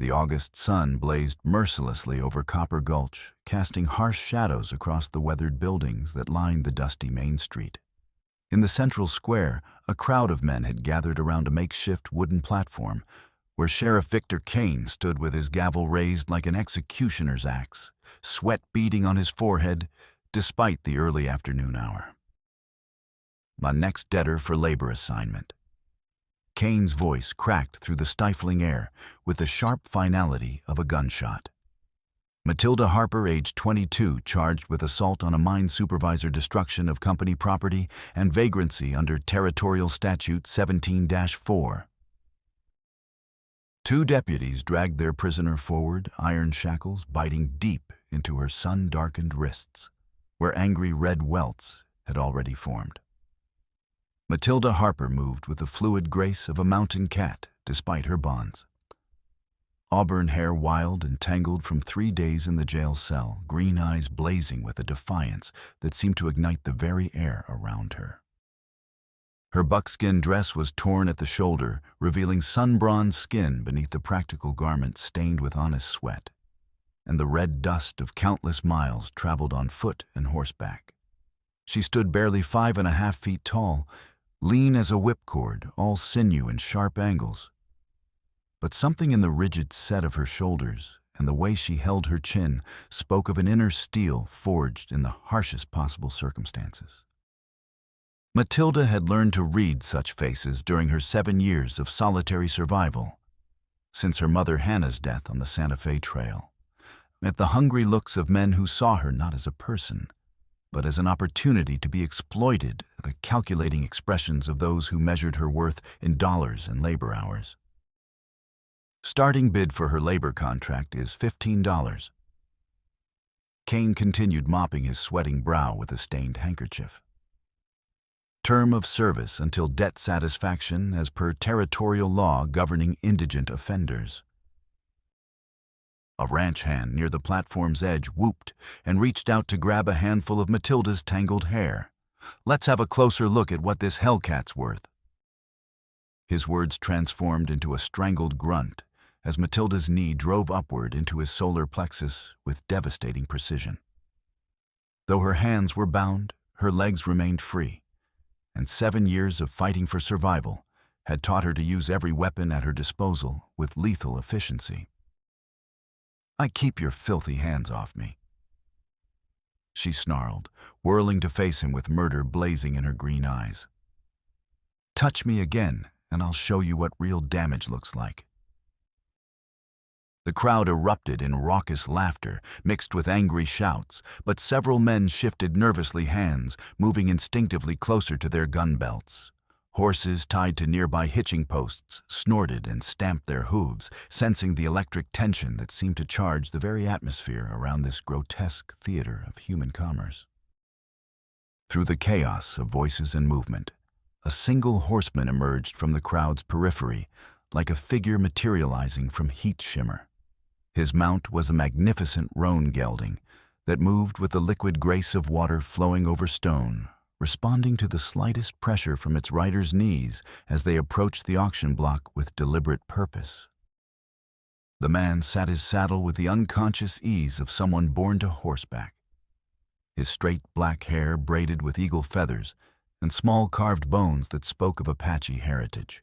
The August sun blazed mercilessly over Copper Gulch, casting harsh shadows across the weathered buildings that lined the dusty main street. In the central square, a crowd of men had gathered around a makeshift wooden platform, where Sheriff Victor Kane stood with his gavel raised like an executioner's axe, sweat beading on his forehead despite the early afternoon hour. "My next debtor for labor assignment." Kane's voice cracked through the stifling air with the sharp finality of a gunshot. Matilda Harper, age 22, charged with assault on a mine supervisor, destruction of company property, and vagrancy under Territorial Statute 17-4. Two deputies dragged their prisoner forward, iron shackles biting deep into her sun-darkened wrists, where angry red welts had already formed. Matilda Harper moved with the fluid grace of a mountain cat despite her bonds. Auburn hair wild and tangled from 3 days in the jail cell, green eyes blazing with a defiance that seemed to ignite the very air around her. Her buckskin dress was torn at the shoulder, revealing sun-bronzed skin beneath the practical garment stained with honest sweat, and the red dust of countless miles traveled on foot and horseback. She stood barely 5.5 feet tall, lean as a whipcord, all sinew and sharp angles. But something in the rigid set of her shoulders and the way she held her chin spoke of an inner steel forged in the harshest possible circumstances. Matilda had learned to read such faces during her 7 years of solitary survival, since her mother Hannah's death on the Santa Fe Trail, at the hungry looks of men who saw her not as a person, but as an opportunity to be exploited, the calculating expressions of those who measured her worth in dollars and labor hours. Starting bid for her labor contract is $15. Kane continued mopping his sweating brow with a stained handkerchief. Term of service until debt satisfaction as per territorial law governing indigent offenders. A ranch hand near the platform's edge whooped and reached out to grab a handful of Matilda's tangled hair. "Let's have a closer look at what this hellcat's worth." His words transformed into a strangled grunt as Matilda's knee drove upward into his solar plexus with devastating precision. Though her hands were bound, her legs remained free, and 7 years of fighting for survival had taught her to use every weapon at her disposal with lethal efficiency. "I keep your filthy hands off me," she snarled, whirling to face him with murder blazing in her green eyes. "Touch me again, and I'll show you what real damage looks like." The crowd erupted in raucous laughter, mixed with angry shouts, but several men shifted nervously hands, moving instinctively closer to their gun belts. Horses tied to nearby hitching posts snorted and stamped their hooves, sensing the electric tension that seemed to charge the very atmosphere around this grotesque theater of human commerce. Through the chaos of voices and movement, a single horseman emerged from the crowd's periphery, like a figure materializing from heat shimmer. His mount was a magnificent roan gelding that moved with the liquid grace of water flowing over stone, responding to the slightest pressure from its rider's knees as they approached the auction block with deliberate purpose. The man sat his saddle with the unconscious ease of someone born to horseback, his straight black hair braided with eagle feathers and small carved bones that spoke of Apache heritage.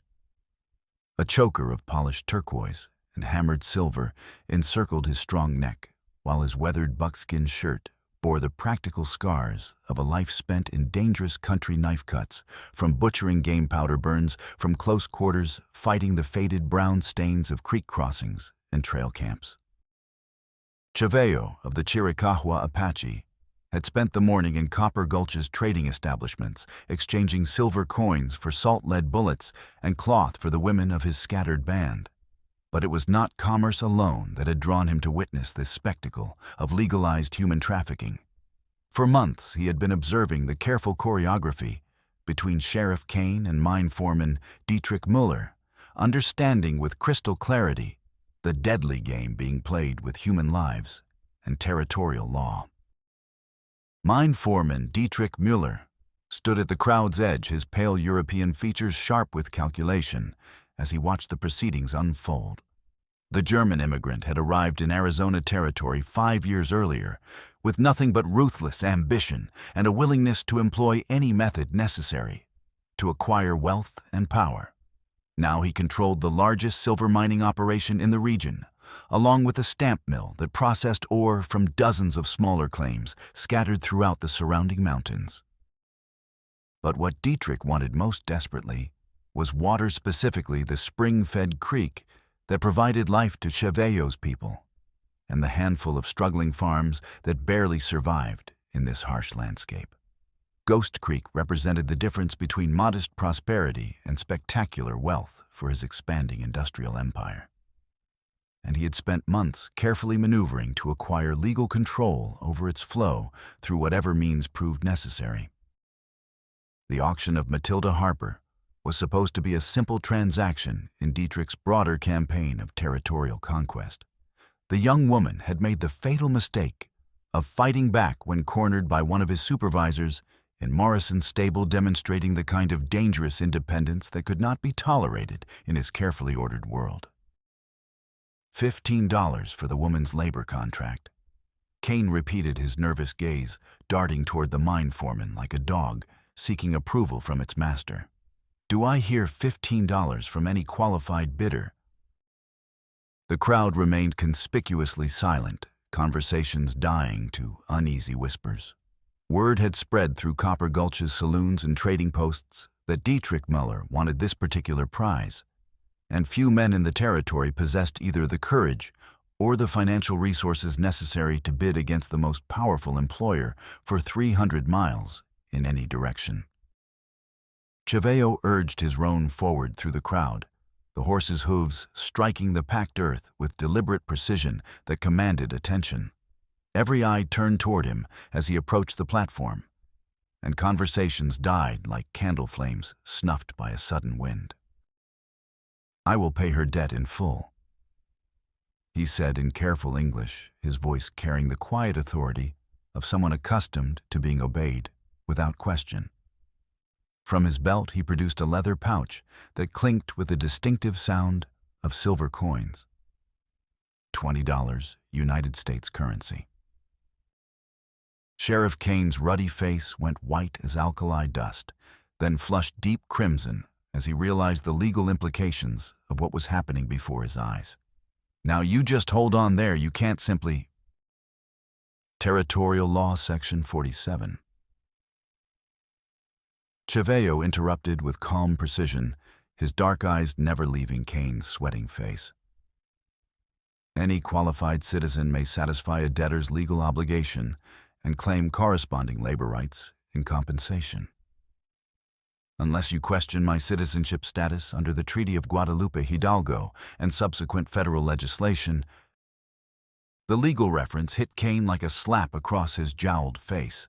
A choker of polished turquoise and hammered silver encircled his strong neck, while his weathered buckskin shirt bore the practical scars of a life spent in dangerous country knife cuts, from butchering game powder burns, from close quarters fighting the faded brown stains of creek crossings and trail camps. Chaveo of the Chiricahua Apache had spent the morning in Copper Gulch's trading establishments, exchanging silver coins for salt-lead bullets and cloth for the women of his scattered band. But it was not commerce alone that had drawn him to witness this spectacle of legalized human trafficking. For months he had been observing the careful choreography between Sheriff Kane and mine foreman Dietrich Muller, understanding with crystal clarity the deadly game being played with human lives and territorial law. Mine foreman Dietrich Muller stood at the crowd's edge, his pale European features sharp with calculation, as he watched the proceedings unfold. The German immigrant had arrived in Arizona territory 5 years earlier, with nothing but ruthless ambition and a willingness to employ any method necessary to acquire wealth and power. Now he controlled the largest silver mining operation in the region, along with a stamp mill that processed ore from dozens of smaller claims scattered throughout the surrounding mountains. But what Dietrich wanted most desperately was water, specifically the spring-fed creek that provided life to Chevello's people and the handful of struggling farms that barely survived in this harsh landscape. Ghost Creek represented the difference between modest prosperity and spectacular wealth for his expanding industrial empire. And he had spent months carefully maneuvering to acquire legal control over its flow through whatever means proved necessary. The auction of Matilda Harper was supposed to be a simple transaction in Dietrich's broader campaign of territorial conquest. The young woman had made the fatal mistake of fighting back when cornered by one of his supervisors in Morrison's stable, demonstrating the kind of dangerous independence that could not be tolerated in his carefully ordered world. $15 for the woman's labor contract. Kane repeated, his nervous gaze darting toward the mine foreman like a dog seeking approval from its master. Do I hear $15 from any qualified bidder? The crowd remained conspicuously silent, conversations dying to uneasy whispers. Word had spread through Copper Gulch's saloons and trading posts that Dietrich Müller wanted this particular prize, and few men in the territory possessed either the courage or the financial resources necessary to bid against the most powerful employer for 300 miles in any direction. Chevello urged his roan forward through the crowd, the horse's hooves striking the packed earth with deliberate precision that commanded attention. Every eye turned toward him as he approached the platform, and conversations died like candle flames snuffed by a sudden wind. I will pay her debt in full, he said in careful English, his voice carrying the quiet authority of someone accustomed to being obeyed without question. From his belt he produced a leather pouch that clinked with the distinctive sound of silver coins. $20 United States currency. Sheriff Kane's ruddy face went white as alkali dust, then flushed deep crimson as he realized the legal implications of what was happening before his eyes. Now you just hold on there, you can't simply... Territorial Law, Section 47. Chevello interrupted with calm precision, his dark eyes never leaving Kane's sweating face. Any qualified citizen may satisfy a debtor's legal obligation and claim corresponding labor rights in compensation. Unless you question my citizenship status under the Treaty of Guadalupe Hidalgo and subsequent federal legislation, the legal reference hit Kane like a slap across his jowled face.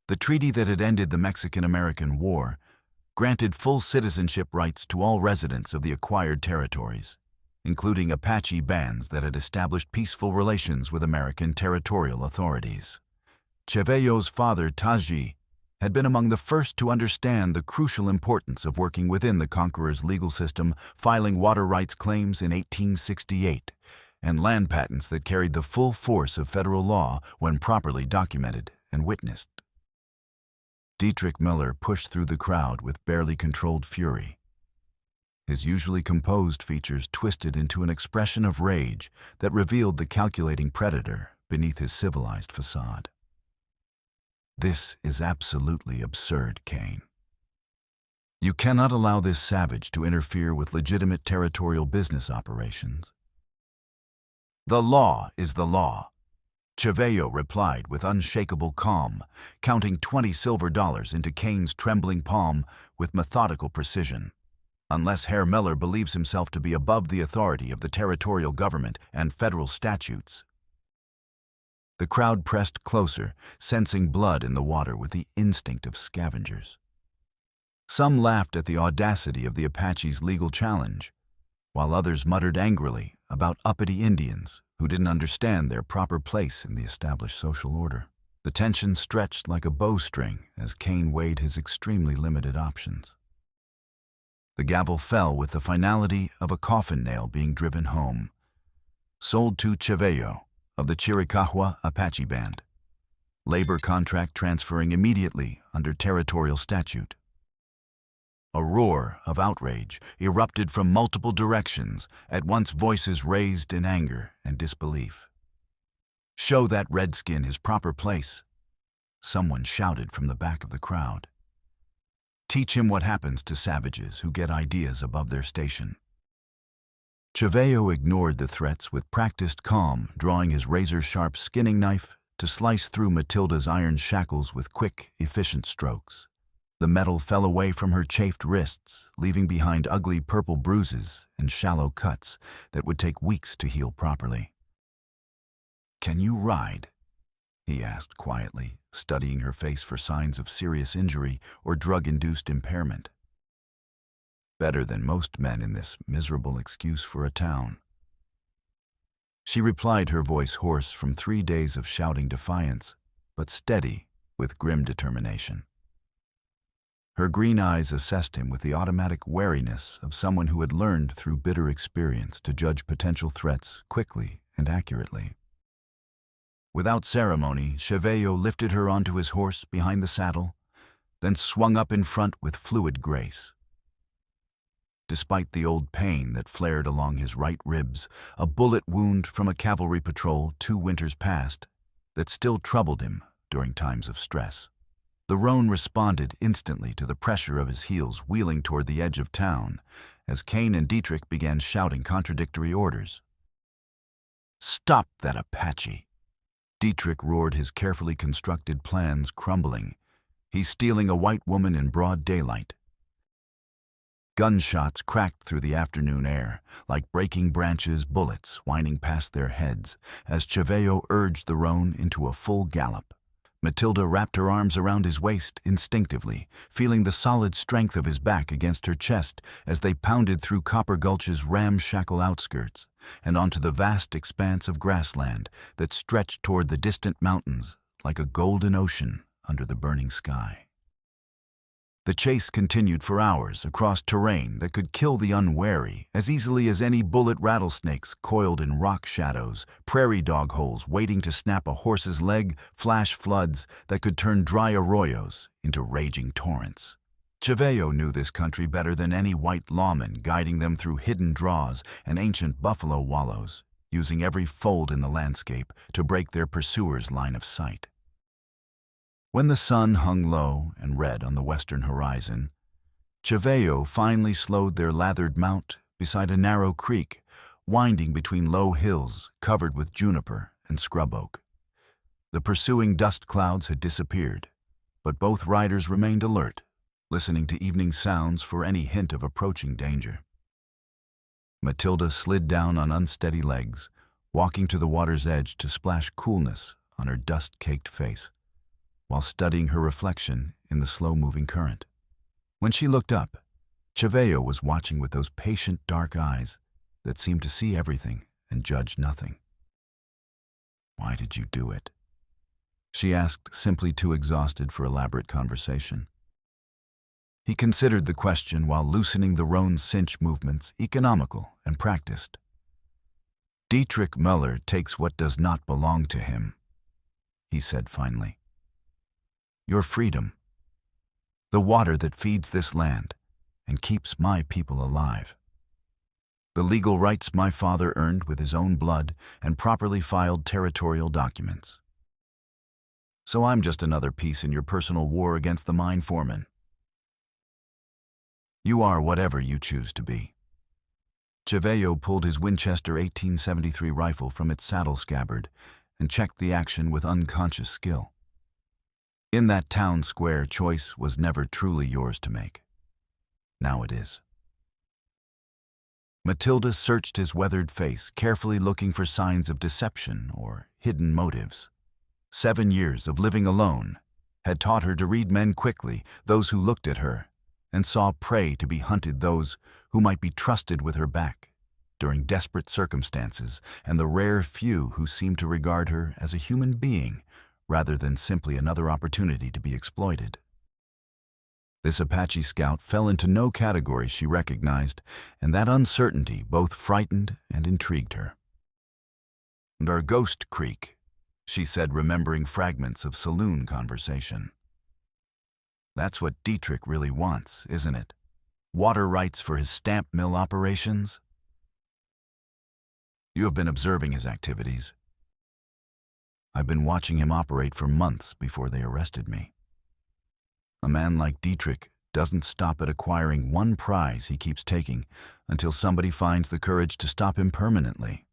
The treaty that had ended the Mexican-American War granted full citizenship rights to all residents of the acquired territories, including Apache bands that had established peaceful relations with American territorial authorities. Chevello's father, Taji, had been among the first to understand the crucial importance of working within the conqueror's legal system, filing water rights claims in 1868, and land patents that carried the full force of federal law when properly documented and witnessed. Dietrich Müller pushed through the crowd with barely controlled fury. His usually composed features twisted into an expression of rage that revealed the calculating predator beneath his civilized facade. This is absolutely absurd, Kane. You cannot allow this savage to interfere with legitimate territorial business operations. The law is the law, Chevello replied with unshakable calm, counting $20 silver into Kane's trembling palm with methodical precision. Unless Herr Miller believes himself to be above the authority of the territorial government and federal statutes. The crowd pressed closer, sensing blood in the water with the instinct of scavengers. Some laughed at the audacity of the Apache's legal challenge, while others muttered angrily about uppity Indians who didn't understand their proper place in the established social order. The tension stretched like a bowstring as Kane weighed his extremely limited options. The gavel fell with the finality of a coffin nail being driven home, sold to Chevello of the Chiricahua Apache Band. Labor contract transferring immediately under territorial statute. A roar of outrage erupted from multiple directions, at once voices raised in anger and disbelief. "Show that redskin his proper place," someone shouted from the back of the crowd. "Teach him what happens to savages who get ideas above their station." Chevello ignored the threats with practiced calm, drawing his razor-sharp skinning knife to slice through Matilda's iron shackles with quick, efficient strokes. The metal fell away from her chafed wrists, leaving behind ugly purple bruises and shallow cuts that would take weeks to heal properly. "Can you ride?" he asked quietly, studying her face for signs of serious injury or drug-induced impairment. "Better than most men in this miserable excuse for a town." She replied, her voice hoarse from 3 days of shouting defiance, but steady with grim determination. Her green eyes assessed him with the automatic wariness of someone who had learned through bitter experience to judge potential threats quickly and accurately. Without ceremony, Chevello lifted her onto his horse behind the saddle, then swung up in front with fluid grace. Despite the old pain that flared along his right ribs, a bullet wound from a cavalry patrol 2 winters past that still troubled him during times of stress. The roan responded instantly to the pressure of his heels wheeling toward the edge of town as Kane and Dietrich began shouting contradictory orders. "Stop that Apache!" Dietrich roared, his carefully constructed plans crumbling. "He's stealing a white woman in broad daylight." Gunshots cracked through the afternoon air, like breaking branches, bullets whining past their heads, as Chevello urged the roan into a full gallop. Matilda wrapped her arms around his waist instinctively, feeling the solid strength of his back against her chest as they pounded through Copper Gulch's ramshackle outskirts and onto the vast expanse of grassland that stretched toward the distant mountains like a golden ocean under the burning sky. The chase continued for hours across terrain that could kill the unwary as easily as any bullet. Rattlesnakes coiled in rock shadows, prairie dog holes waiting to snap a horse's leg, flash floods that could turn dry arroyos into raging torrents. Chevello knew this country better than any white lawman, guiding them through hidden draws and ancient buffalo wallows, using every fold in the landscape to break their pursuers' line of sight. When the sun hung low and red on the western horizon, Chevello finally slowed their lathered mount beside a narrow creek, winding between low hills covered with juniper and scrub oak. The pursuing dust clouds had disappeared, but both riders remained alert, listening to evening sounds for any hint of approaching danger. Matilda slid down on unsteady legs, walking to the water's edge to splash coolness on her dust-caked face, while studying her reflection in the slow-moving current. When she looked up, Chevello was watching with those patient dark eyes that seemed to see everything and judge nothing. "Why did you do it?" she asked, simply too exhausted for elaborate conversation. He considered the question while loosening the roan's cinch movements, economical and practiced. "Dietrich Müller takes what does not belong to him," he said finally. "Your freedom, the water that feeds this land and keeps my people alive, the legal rights my father earned with his own blood and properly filed territorial documents. So I'm just another piece in your personal war against the mine foreman. You are whatever you choose to be." Chevello pulled his Winchester 1873 rifle from its saddle scabbard and checked the action with unconscious skill. In that town square, choice was never truly yours to make. Now it is. Matilda searched his weathered face, carefully looking for signs of deception or hidden motives. 7 years of living alone had taught her to read men quickly, those who looked at her, and saw prey to be hunted, those who might be trusted with her back during desperate circumstances, and the rare few who seemed to regard her as a human being rather than simply another opportunity to be exploited. This Apache scout fell into no category she recognized, and that uncertainty both frightened and intrigued her. "And our Ghost Creek," she said, remembering fragments of saloon conversation. That's what Dietrich really wants, isn't it? Water rights for his stamp mill operations? You have been observing his activities. I've been watching him operate for months before they arrested me. A man like Dietrich doesn't stop at acquiring one prize he keeps taking until somebody finds the courage to stop him permanently.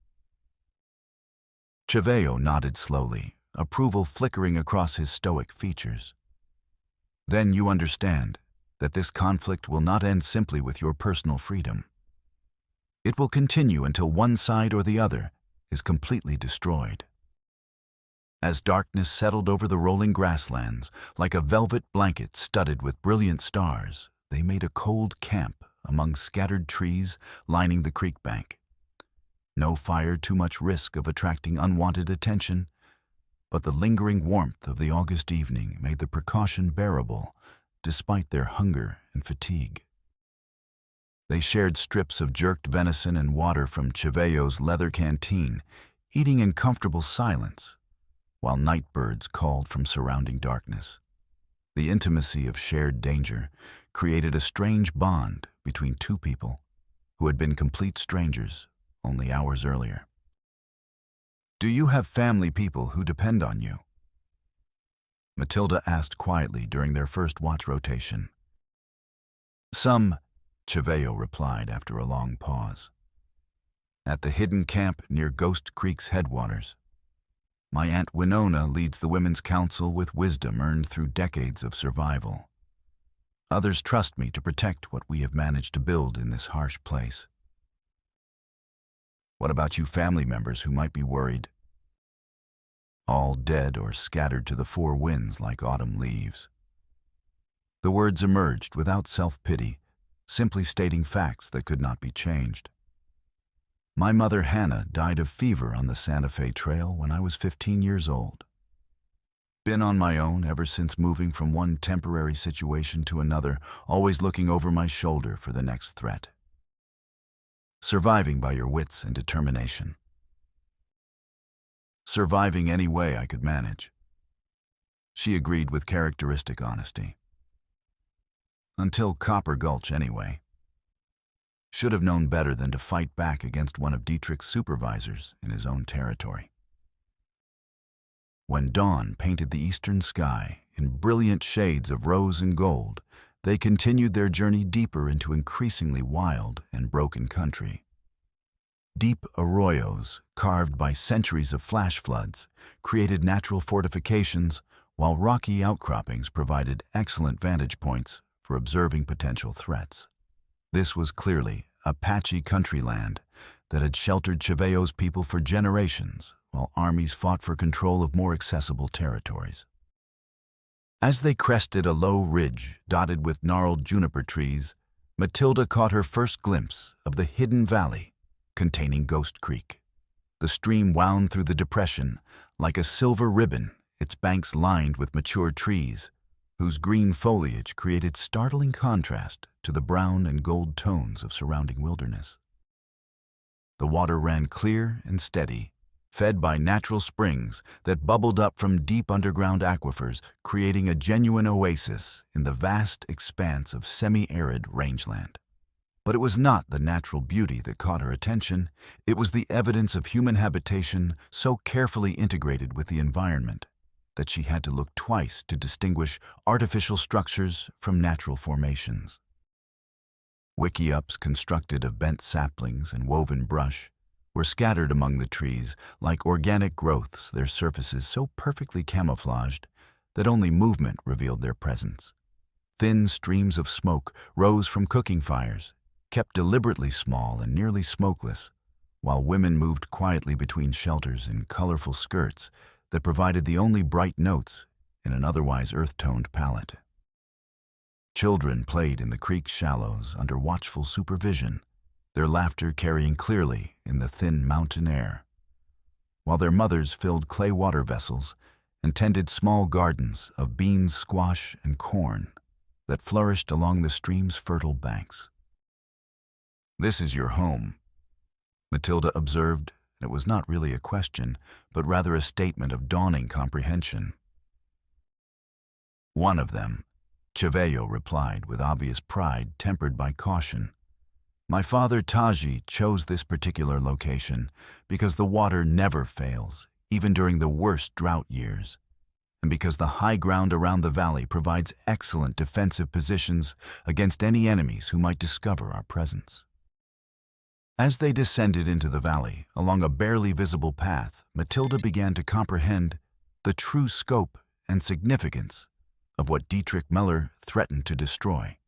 Cheveo nodded slowly, approval flickering across his stoic features. Then you understand that this conflict will not end simply with your personal freedom. It will continue until one side or the other is completely destroyed. As darkness settled over the rolling grasslands, like a velvet blanket studded with brilliant stars, they made a cold camp among scattered trees lining the creek bank. No fire, too much risk of attracting unwanted attention, but the lingering warmth of the August evening made the precaution bearable, despite their hunger and fatigue. They shared strips of jerked venison and water from Cheveo's leather canteen, eating in comfortable silence, while night birds called from surrounding darkness. The intimacy of shared danger created a strange bond between two people who had been complete strangers only hours earlier. "Do you have family people who depend on you?" Matilda asked quietly during their first watch rotation. "Some," Cheveo replied after a long pause. "At the hidden camp near Ghost Creek's headwaters. My Aunt Winona leads the Women's Council with wisdom earned through decades of survival. Others trust me to protect what we have managed to build in this harsh place." "What about you family members who might be worried?" "All dead or scattered to the four winds like autumn leaves." The words emerged without self-pity, simply stating facts that could not be changed. "My mother Hannah died of fever on the Santa Fe Trail when I was 15 years old. Been on my own ever since, moving from one temporary situation to another, always looking over my shoulder for the next threat. Surviving by your wits and determination. Surviving any way I could manage." She agreed with characteristic honesty. "Until Copper Gulch anyway. Should have known better than to fight back against one of Dietrich's supervisors in his own territory." When dawn painted the eastern sky in brilliant shades of rose and gold, they continued their journey deeper into increasingly wild and broken country. Deep arroyos, carved by centuries of flash floods, created natural fortifications, while rocky outcroppings provided excellent vantage points for observing potential threats. This was clearly Apache country land that had sheltered Cheveo's people for generations, while armies fought for control of more accessible territories. As they crested a low ridge dotted with gnarled juniper trees, Matilda caught her first glimpse of the hidden valley containing Ghost Creek. The stream wound through the depression like a silver ribbon, its banks lined with mature trees, whose green foliage created startling contrast to the brown and gold tones of surrounding wilderness. The water ran clear and steady, fed by natural springs that bubbled up from deep underground aquifers, creating a genuine oasis in the vast expanse of semi-arid rangeland. But it was not the natural beauty that caught her attention. It was the evidence of human habitation so carefully integrated with the environment that she had to look twice to distinguish artificial structures from natural formations. Wickiups constructed of bent saplings and woven brush were scattered among the trees like organic growths, their surfaces so perfectly camouflaged that only movement revealed their presence. Thin streams of smoke rose from cooking fires, kept deliberately small and nearly smokeless, while women moved quietly between shelters in colorful skirts that provided the only bright notes in an otherwise earth-toned palette. Children played in the creek shallows under watchful supervision, their laughter carrying clearly in the thin mountain air, while their mothers filled clay water vessels and tended small gardens of beans, squash, and corn that flourished along the stream's fertile banks. "This is your home," Matilda observed and it was not really a question, but rather a statement of dawning comprehension. "One of them," Cheveyo replied with obvious pride tempered by caution. "My father Taji chose this particular location because the water never fails, even during the worst drought years, and because the high ground around the valley provides excellent defensive positions against any enemies who might discover our presence." As they descended into the valley, along a barely visible path, Matilda began to comprehend the true scope and significance of what Dietrich Müller threatened to destroy.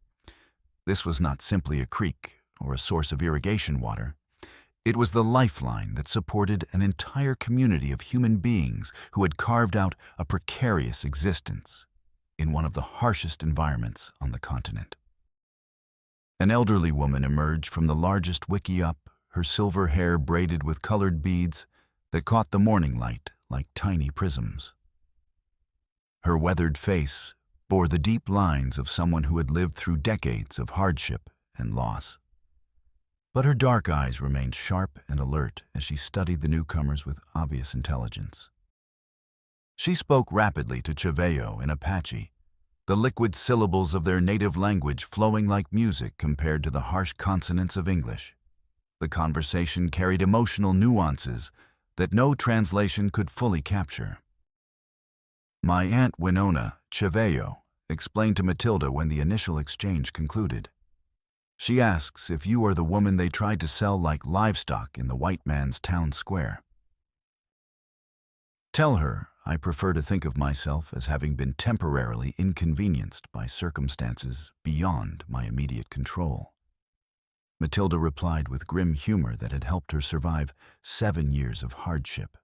This was not simply a creek or a source of irrigation water. It was the lifeline that supported an entire community of human beings who had carved out a precarious existence in one of the harshest environments on the continent. An elderly woman emerged from the largest wickiup, her silver hair braided with colored beads that caught the morning light like tiny prisms. Her weathered face bore the deep lines of someone who had lived through decades of hardship and loss. But her dark eyes remained sharp and alert as she studied the newcomers with obvious intelligence. She spoke rapidly to Cheveyo in Apache, the liquid syllables of their native language flowing like music compared to the harsh consonants of English. The conversation carried emotional nuances that no translation could fully capture. "My Aunt Winona, Cheveyo," explained to Matilda when the initial exchange concluded. "She asks if you are the woman they tried to sell like livestock in the white man's town square. Tell her I prefer to think of myself as having been temporarily inconvenienced by circumstances beyond my immediate control." Matilda replied with grim humor that had helped her survive 7 years of hardship.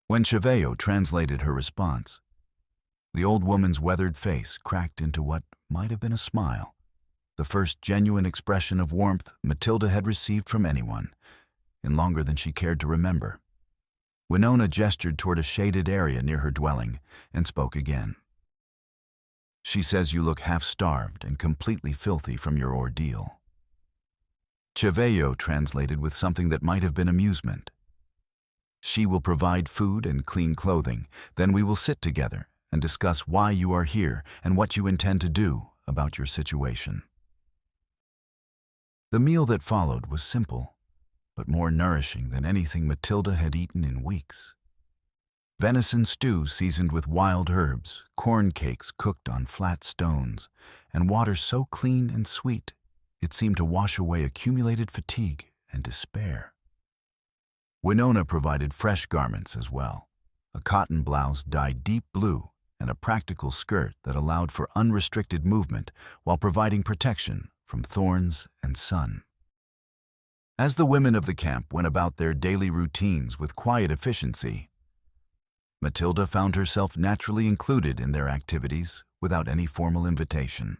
When Cheveyo translated her response, the old woman's weathered face cracked into what might have been a smile, the first genuine expression of warmth Matilda had received from anyone in longer than she cared to remember. Winona gestured toward a shaded area near her dwelling and spoke again. "She says you look half-starved and completely filthy from your ordeal." Cheveyo translated with something that might have been amusement. "She will provide food and clean clothing. Then we will sit together and discuss why you are here and what you intend to do about your situation." The meal that followed was simple, but more nourishing than anything Matilda had eaten in weeks. Venison stew seasoned with wild herbs, corn cakes cooked on flat stones, and water so clean and sweet it seemed to wash away accumulated fatigue and despair. Winona provided fresh garments as well, a cotton blouse dyed deep blue and a practical skirt that allowed for unrestricted movement while providing protection from thorns and sun. As the women of the camp went about their daily routines with quiet efficiency, Matilda found herself naturally included in their activities without any formal invitation.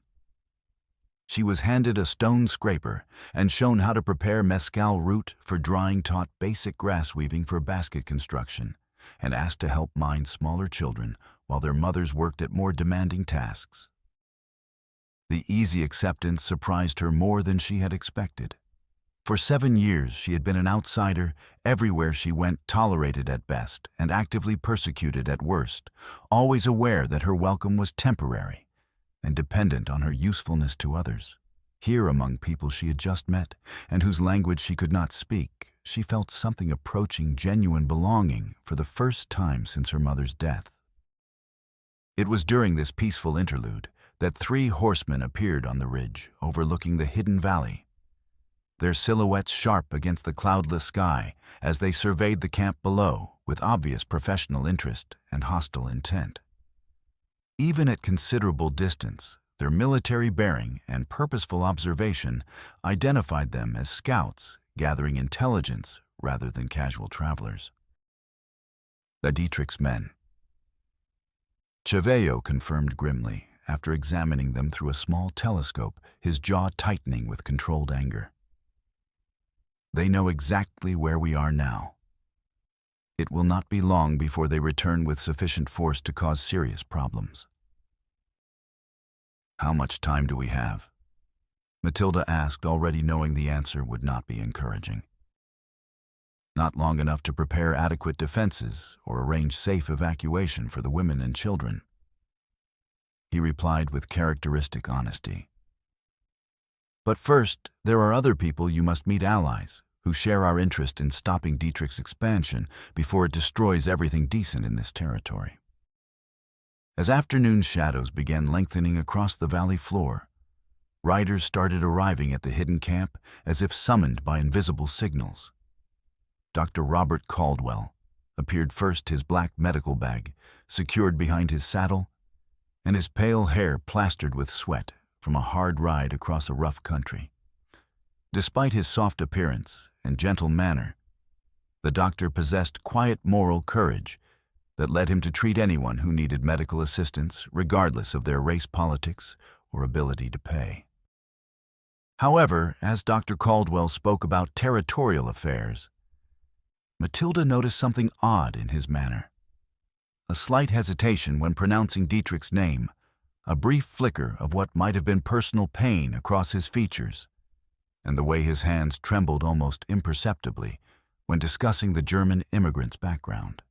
She was handed a stone scraper and shown how to prepare mescal root for drying, taught basic grass weaving for basket construction, and asked to help mind smaller children while their mothers worked at more demanding tasks. The easy acceptance surprised her more than she had expected. For 7 years, she had been an outsider everywhere she went, tolerated at best and actively persecuted at worst, always aware that her welcome was temporary and dependent on her usefulness to others. Here, among people she had just met and whose language she could not speak, she felt something approaching genuine belonging for the first time since her mother's death. It was during this peaceful interlude that 3 horsemen appeared on the ridge overlooking the hidden valley, their silhouettes sharp against the cloudless sky as they surveyed the camp below with obvious professional interest and hostile intent. Even at considerable distance, their military bearing and purposeful observation identified them as scouts gathering intelligence rather than casual travelers. The Dietrich's men. Cheveyo confirmed grimly after examining them through a small telescope, his jaw tightening with controlled anger. "They know exactly where we are now. It will not be long before they return with sufficient force to cause serious problems." "How much time do we have?" Matilda asked, already knowing the answer would not be encouraging. not long enough to prepare adequate defenses or arrange safe evacuation for the women and children. He replied with characteristic honesty. But first, there are other people you must meet, allies, who share our interest in stopping Dietrich's expansion before it destroys everything decent in this territory. As afternoon shadows began lengthening across the valley floor, riders started arriving at the hidden camp as if summoned by invisible signals. Dr. Robert Caldwell appeared first, his black medical bag secured behind his saddle and his pale hair plastered with sweat from a hard ride across a rough country. Despite his soft appearance and gentle manner, the doctor possessed quiet moral courage that led him to treat anyone who needed medical assistance, regardless of their race, politics, or ability to pay. However, as Dr. Caldwell spoke about territorial affairs, Matilda noticed something odd in his manner. A slight hesitation when pronouncing Dietrich's name, a brief flicker of what might have been personal pain across his features, and the way his hands trembled almost imperceptibly when discussing the German immigrant's background.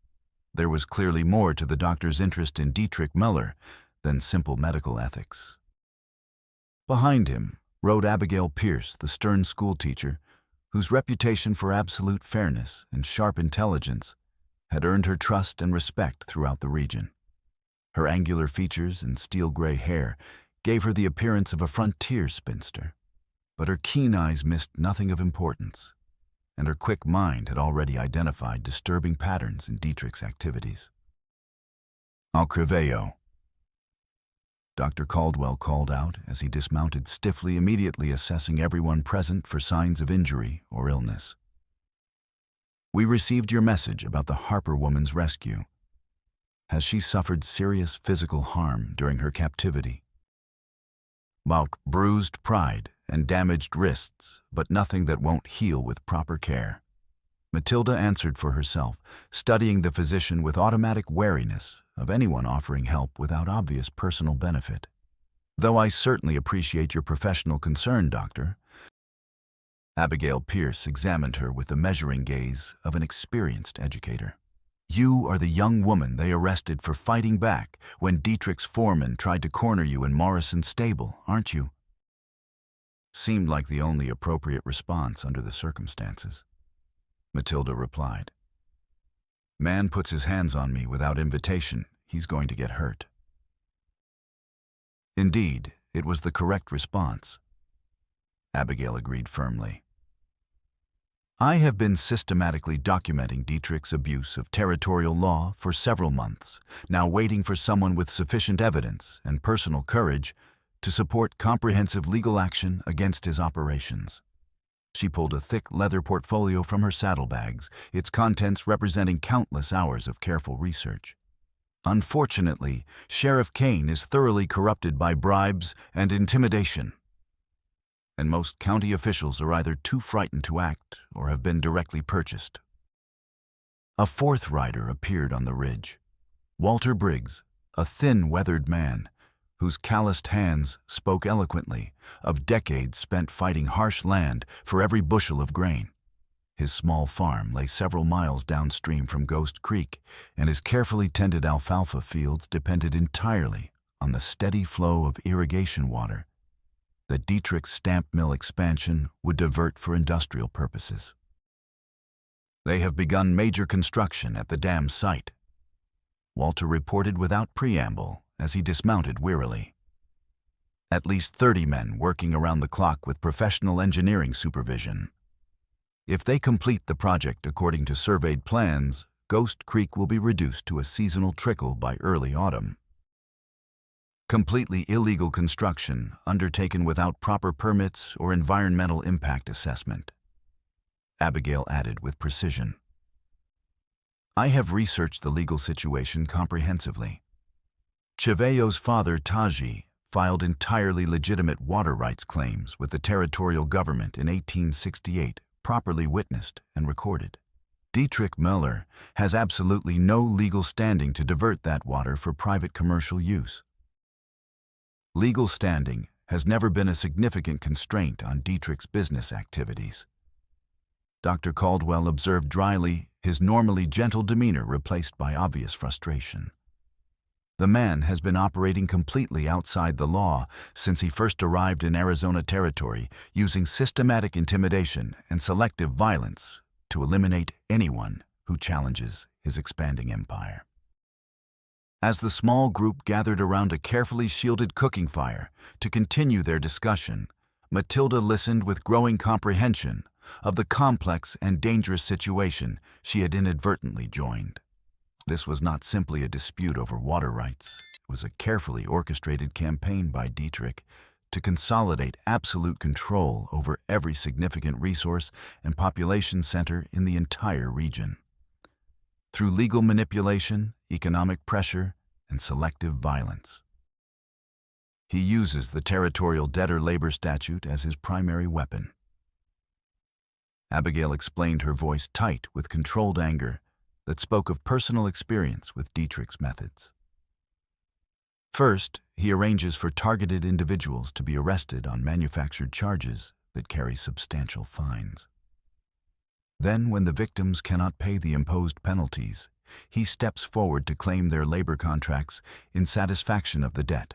There was clearly more to the doctor's interest in Dietrich Müller than simple medical ethics. Behind him rode Abigail Pierce, the stern schoolteacher, whose reputation for absolute fairness and sharp intelligence had earned her trust and respect throughout the region. Her angular features and steel-gray hair gave her the appearance of a frontier spinster, but her keen eyes missed nothing of importance, and her quick mind had already identified disturbing patterns in Dietrich's activities. "Al Crivello," Dr. Caldwell called out as he dismounted stiffly, immediately assessing everyone present for signs of injury or illness. "We received your message about the Harper woman's rescue. Has she suffered serious physical harm during her captivity?" "About bruised pride and damaged wrists, but nothing that won't heal with proper care," Matilda answered for herself, studying the physician with automatic wariness of anyone offering help without obvious personal benefit. "Though I certainly appreciate your professional concern, Doctor." Abigail Pierce examined her with the measuring gaze of an experienced educator. "You are the young woman they arrested for fighting back when Dietrich's foreman tried to corner you in Morrison's stable, aren't you?" Seemed like the only appropriate response under the circumstances. Matilda replied. "Man puts his hands on me without invitation, he's going to get hurt." Indeed, it was the correct response. Abigail agreed firmly. "I have been systematically documenting Dietrich's abuse of territorial law for several months, now waiting for someone with sufficient evidence and personal courage to support comprehensive legal action against his operations." She pulled a thick leather portfolio from her saddlebags, its contents representing countless hours of careful research. "Unfortunately, Sheriff Kane is thoroughly corrupted by bribes and intimidation, and most county officials are either too frightened to act or have been directly purchased." A fourth rider appeared on the ridge. Walter Briggs, a thin, weathered man, whose calloused hands spoke eloquently of decades spent fighting harsh land for every bushel of grain. His small farm lay several miles downstream from Ghost Creek, and his carefully tended alfalfa fields depended entirely on the steady flow of irrigation water that Dietrich's stamp mill expansion would divert for industrial purposes. "They have begun major construction at the dam site," Walter reported without preamble as he dismounted wearily. "At least 30 men working around the clock with professional engineering supervision. If they complete the project according to surveyed plans, Ghost Creek will be reduced to a seasonal trickle by early autumn. Completely illegal construction undertaken without proper permits or environmental impact assessment," Abigail added with precision. "I have researched the legal situation comprehensively. Chiveo's father, Taji, filed entirely legitimate water rights claims with the territorial government in 1868, properly witnessed and recorded. Dietrich Müller has absolutely no legal standing to divert that water for private commercial use. Legal standing has never been a significant constraint on Dietrich's business activities." Dr. Caldwell observed dryly, his normally gentle demeanor replaced by obvious frustration. The man has been operating completely outside the law since he first arrived in Arizona territory, using systematic intimidation and selective violence to eliminate anyone who challenges his expanding empire. As the small group gathered around a carefully shielded cooking fire to continue their discussion, Matilda listened with growing comprehension of the complex and dangerous situation she had inadvertently joined. This was not simply a dispute over water rights. It was a carefully orchestrated campaign by Dietrich to consolidate absolute control over every significant resource and population center in the entire region. Through legal manipulation, economic pressure, and selective violence. He uses the territorial debtor labor statute as his primary weapon. Abigail explained, her voice tight with controlled anger that spoke of personal experience with Dietrich's methods. First, he arranges for targeted individuals to be arrested on manufactured charges that carry substantial fines. Then, when the victims cannot pay the imposed penalties, he steps forward to claim their labor contracts in satisfaction of the debt.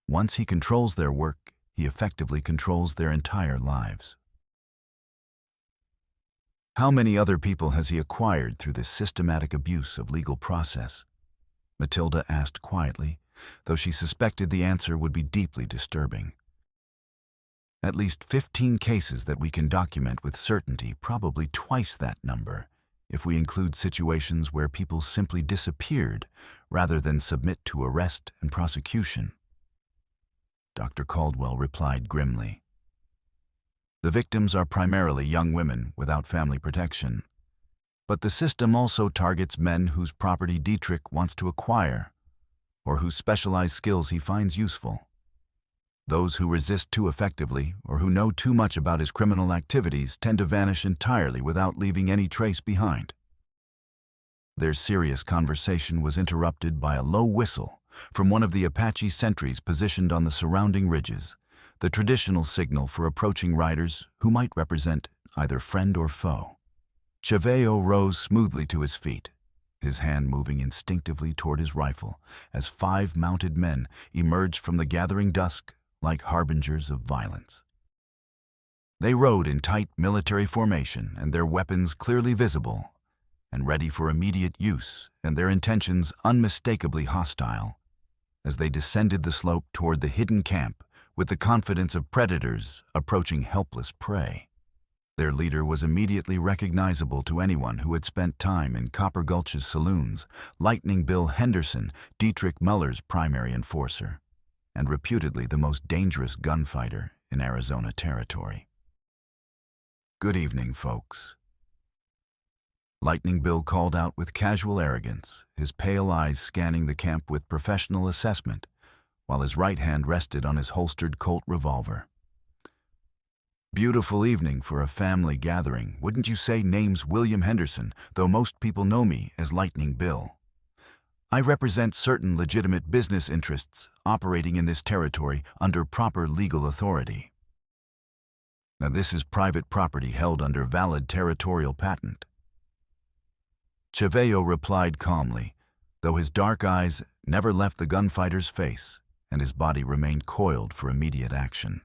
Once he controls their work, he effectively controls their entire lives. How many other people has he acquired through this systematic abuse of legal process? Matilda asked quietly, though she suspected the answer would be deeply disturbing. At least 15 cases that we can document with certainty, probably twice that number, if we include situations where people simply disappeared rather than submit to arrest and prosecution. Dr. Caldwell replied grimly. The victims are primarily young women without family protection, but the system also targets men whose property Dietrich wants to acquire or whose specialized skills he finds useful. Those who resist too effectively or who know too much about his criminal activities tend to vanish entirely without leaving any trace behind. Their serious conversation was interrupted by a low whistle from one of the Apache sentries positioned on the surrounding ridges, the traditional signal for approaching riders who might represent either friend or foe. Chaveo rose smoothly to his feet, his hand moving instinctively toward his rifle as 5 mounted men emerged from the gathering dusk like harbingers of violence. They rode in tight military formation, and their weapons clearly visible and ready for immediate use, and their intentions unmistakably hostile, as they descended the slope toward the hidden camp with the confidence of predators approaching helpless prey. Their leader was immediately recognizable to anyone who had spent time in Copper Gulch's saloons, Lightning Bill Henderson, Dietrich Muller's primary enforcer, and reputedly the most dangerous gunfighter in Arizona territory. "Good evening, folks." Lightning Bill called out with casual arrogance, his pale eyes scanning the camp with professional assessment, while his right hand rested on his holstered Colt revolver. "Beautiful evening for a family gathering, wouldn't you say? Name's William Henderson, though most people know me as Lightning Bill. I represent certain legitimate business interests operating in this territory under proper legal authority. Now, this is private property held under valid territorial patent." Chaveo replied calmly, though his dark eyes never left the gunfighter's face and his body remained coiled for immediate action.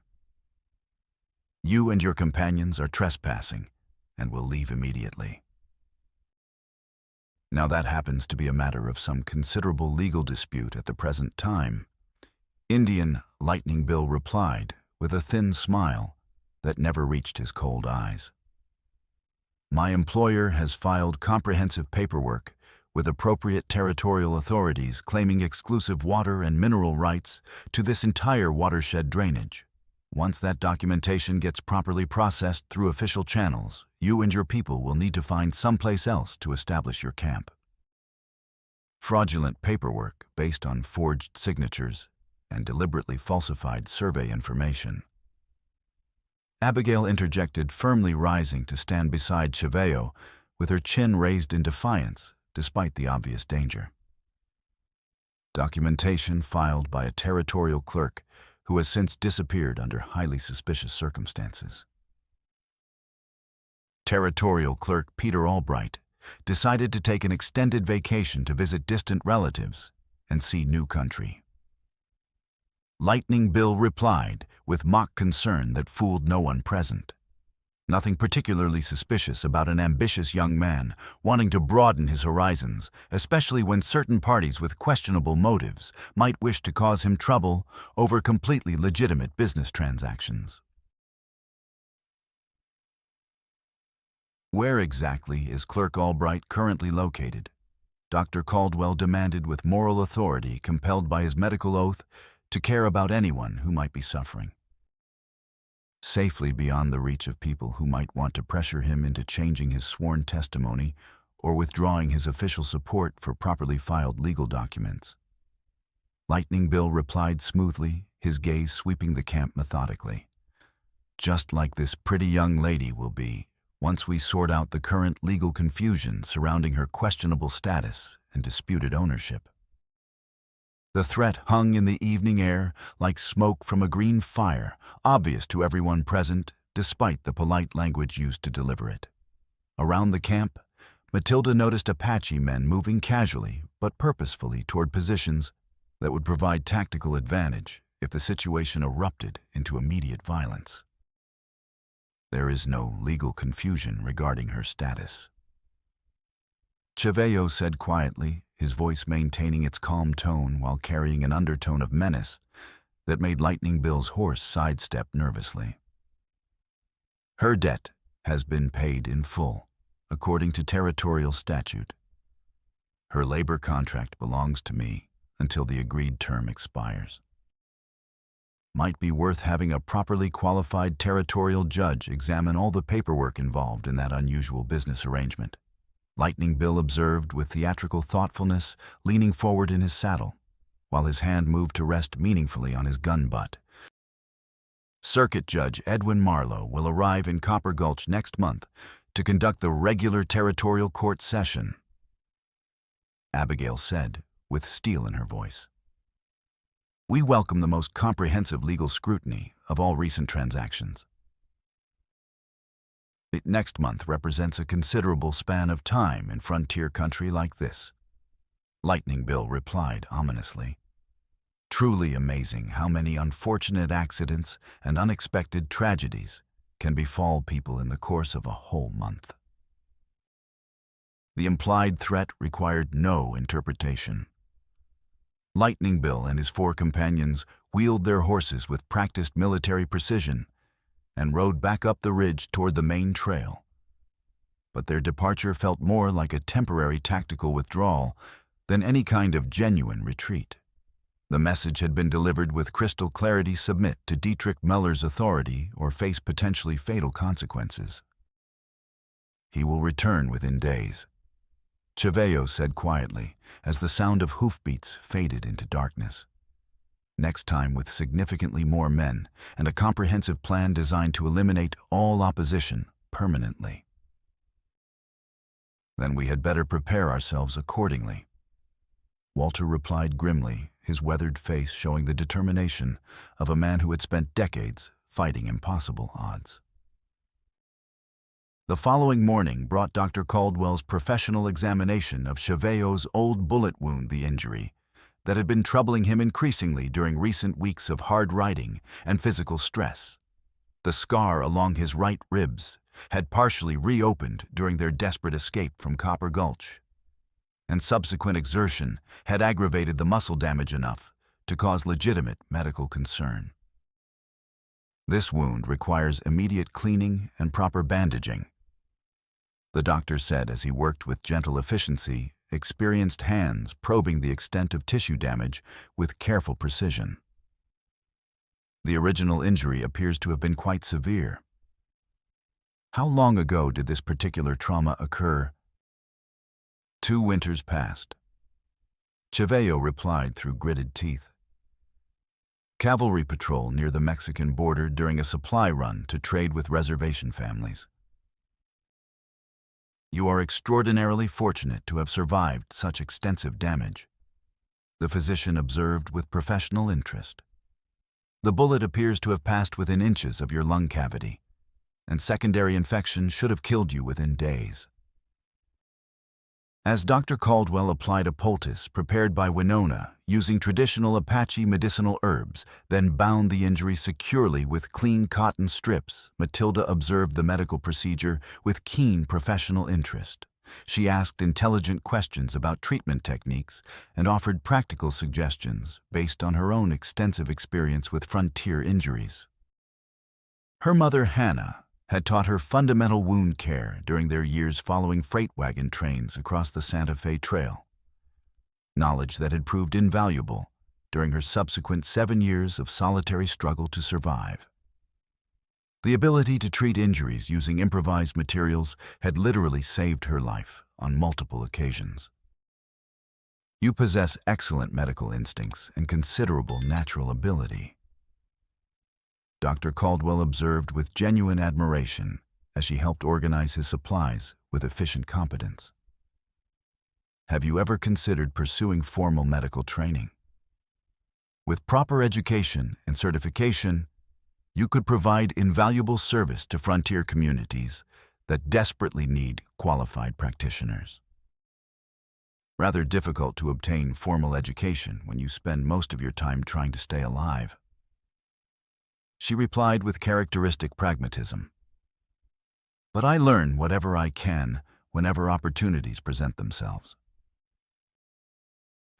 "You and your companions are trespassing and will leave immediately." Now, that happens to be a matter of some considerable legal dispute at the present time. Indian Lightning Bill replied with a thin smile that never reached his cold eyes. "My employer has filed comprehensive paperwork with appropriate territorial authorities claiming exclusive water and mineral rights to this entire watershed drainage. Once that documentation gets properly processed through official channels, you and your people will need to find someplace else to establish your camp." Fraudulent paperwork based on forged signatures and deliberately falsified survey information. Abigail interjected, firmly rising to stand beside Chaveo with her chin raised in defiance despite the obvious danger. Documentation filed by a territorial clerk who has since disappeared under highly suspicious circumstances. Territorial Clerk Peter Albright decided to take an extended vacation to visit distant relatives and see new country. Lightning Bill replied with mock concern that fooled no one present. Nothing particularly suspicious about an ambitious young man wanting to broaden his horizons, especially when certain parties with questionable motives might wish to cause him trouble over completely legitimate business transactions. Where exactly is Clerk Albright currently located? Dr. Caldwell demanded with moral authority, compelled by his medical oath to care about anyone who might be suffering. Safely beyond the reach of people who might want to pressure him into changing his sworn testimony or withdrawing his official support for properly filed legal documents. Lightning Bill replied smoothly, his gaze sweeping the camp methodically. Just like this pretty young lady will be, once we sort out the current legal confusion surrounding her questionable status and disputed ownership. The threat hung in the evening air like smoke from a green fire, obvious to everyone present, despite the polite language used to deliver it. Around the camp, Matilda noticed Apache men moving casually but purposefully toward positions that would provide tactical advantage if the situation erupted into immediate violence. There is no legal confusion regarding her status. Chevello said quietly, his voice maintaining its calm tone while carrying an undertone of menace that made Lightning Bill's horse sidestep nervously. Her debt has been paid in full, according to territorial statute. Her labor contract belongs to me until the agreed term expires. Might be worth having a properly qualified territorial judge examine all the paperwork involved in that unusual business arrangement. Lightning Bill observed with theatrical thoughtfulness, leaning forward in his saddle, while his hand moved to rest meaningfully on his gun butt. Circuit Judge Edwin Marlowe will arrive in Copper Gulch next month to conduct the regular territorial court session, Abigail said, with steel in her voice. We welcome the most comprehensive legal scrutiny of all recent transactions. Next month represents a considerable span of time in frontier country like this, Lightning Bill replied ominously. Truly amazing how many unfortunate accidents and unexpected tragedies can befall people in the course of a whole month. The implied threat required no interpretation. Lightning Bill and his 4 companions wheeled their horses with practiced military precision and rode back up the ridge toward the main trail. But their departure felt more like a temporary tactical withdrawal than any kind of genuine retreat. The message had been delivered with crystal clarity: submit to Dietrich Meller's authority or face potentially fatal consequences. He will return within days, Chevello said quietly as the sound of hoofbeats faded into darkness. Next time with significantly more men and a comprehensive plan designed to eliminate all opposition permanently. Then we had better prepare ourselves accordingly, Walter replied grimly, his weathered face showing the determination of a man who had spent decades fighting impossible odds. The following morning brought Dr. Caldwell's professional examination of Chevello's old bullet wound, the injury that had been troubling him increasingly during recent weeks of hard riding and physical stress. The scar along his right ribs had partially reopened during their desperate escape from Copper Gulch, and subsequent exertion had aggravated the muscle damage enough to cause legitimate medical concern. This wound requires immediate cleaning and proper bandaging, the doctor said as he worked with gentle efficiency, experienced hands probing the extent of tissue damage with careful precision. The original injury appears to have been quite severe. How long ago did this particular trauma occur? 2 winters passed. Chevello replied through gritted teeth. Cavalry patrol near the Mexican border during a supply run to trade with reservation families. You are extraordinarily fortunate to have survived such extensive damage, the physician observed with professional interest. The bullet appears to have passed within inches of your lung cavity, and secondary infection should have killed you within days. As Dr. Caldwell applied a poultice prepared by Winona using traditional Apache medicinal herbs, then bound the injury securely with clean cotton strips, Matilda observed the medical procedure with keen professional interest. She asked intelligent questions about treatment techniques and offered practical suggestions based on her own extensive experience with frontier injuries. Her mother, Hannah, had taught her fundamental wound care during their years following freight wagon trains across the Santa Fe Trail, knowledge that had proved invaluable during her subsequent 7 years of solitary struggle to survive. The ability to treat injuries using improvised materials had literally saved her life on multiple occasions. You possess excellent medical instincts and considerable natural ability, Dr. Caldwell observed with genuine admiration as she helped organize his supplies with efficient competence. Have you ever considered pursuing formal medical training? With proper education and certification, you could provide invaluable service to frontier communities that desperately need qualified practitioners. Rather difficult to obtain formal education when you spend most of your time trying to stay alive. She replied with characteristic pragmatism. But I learn whatever I can whenever opportunities present themselves.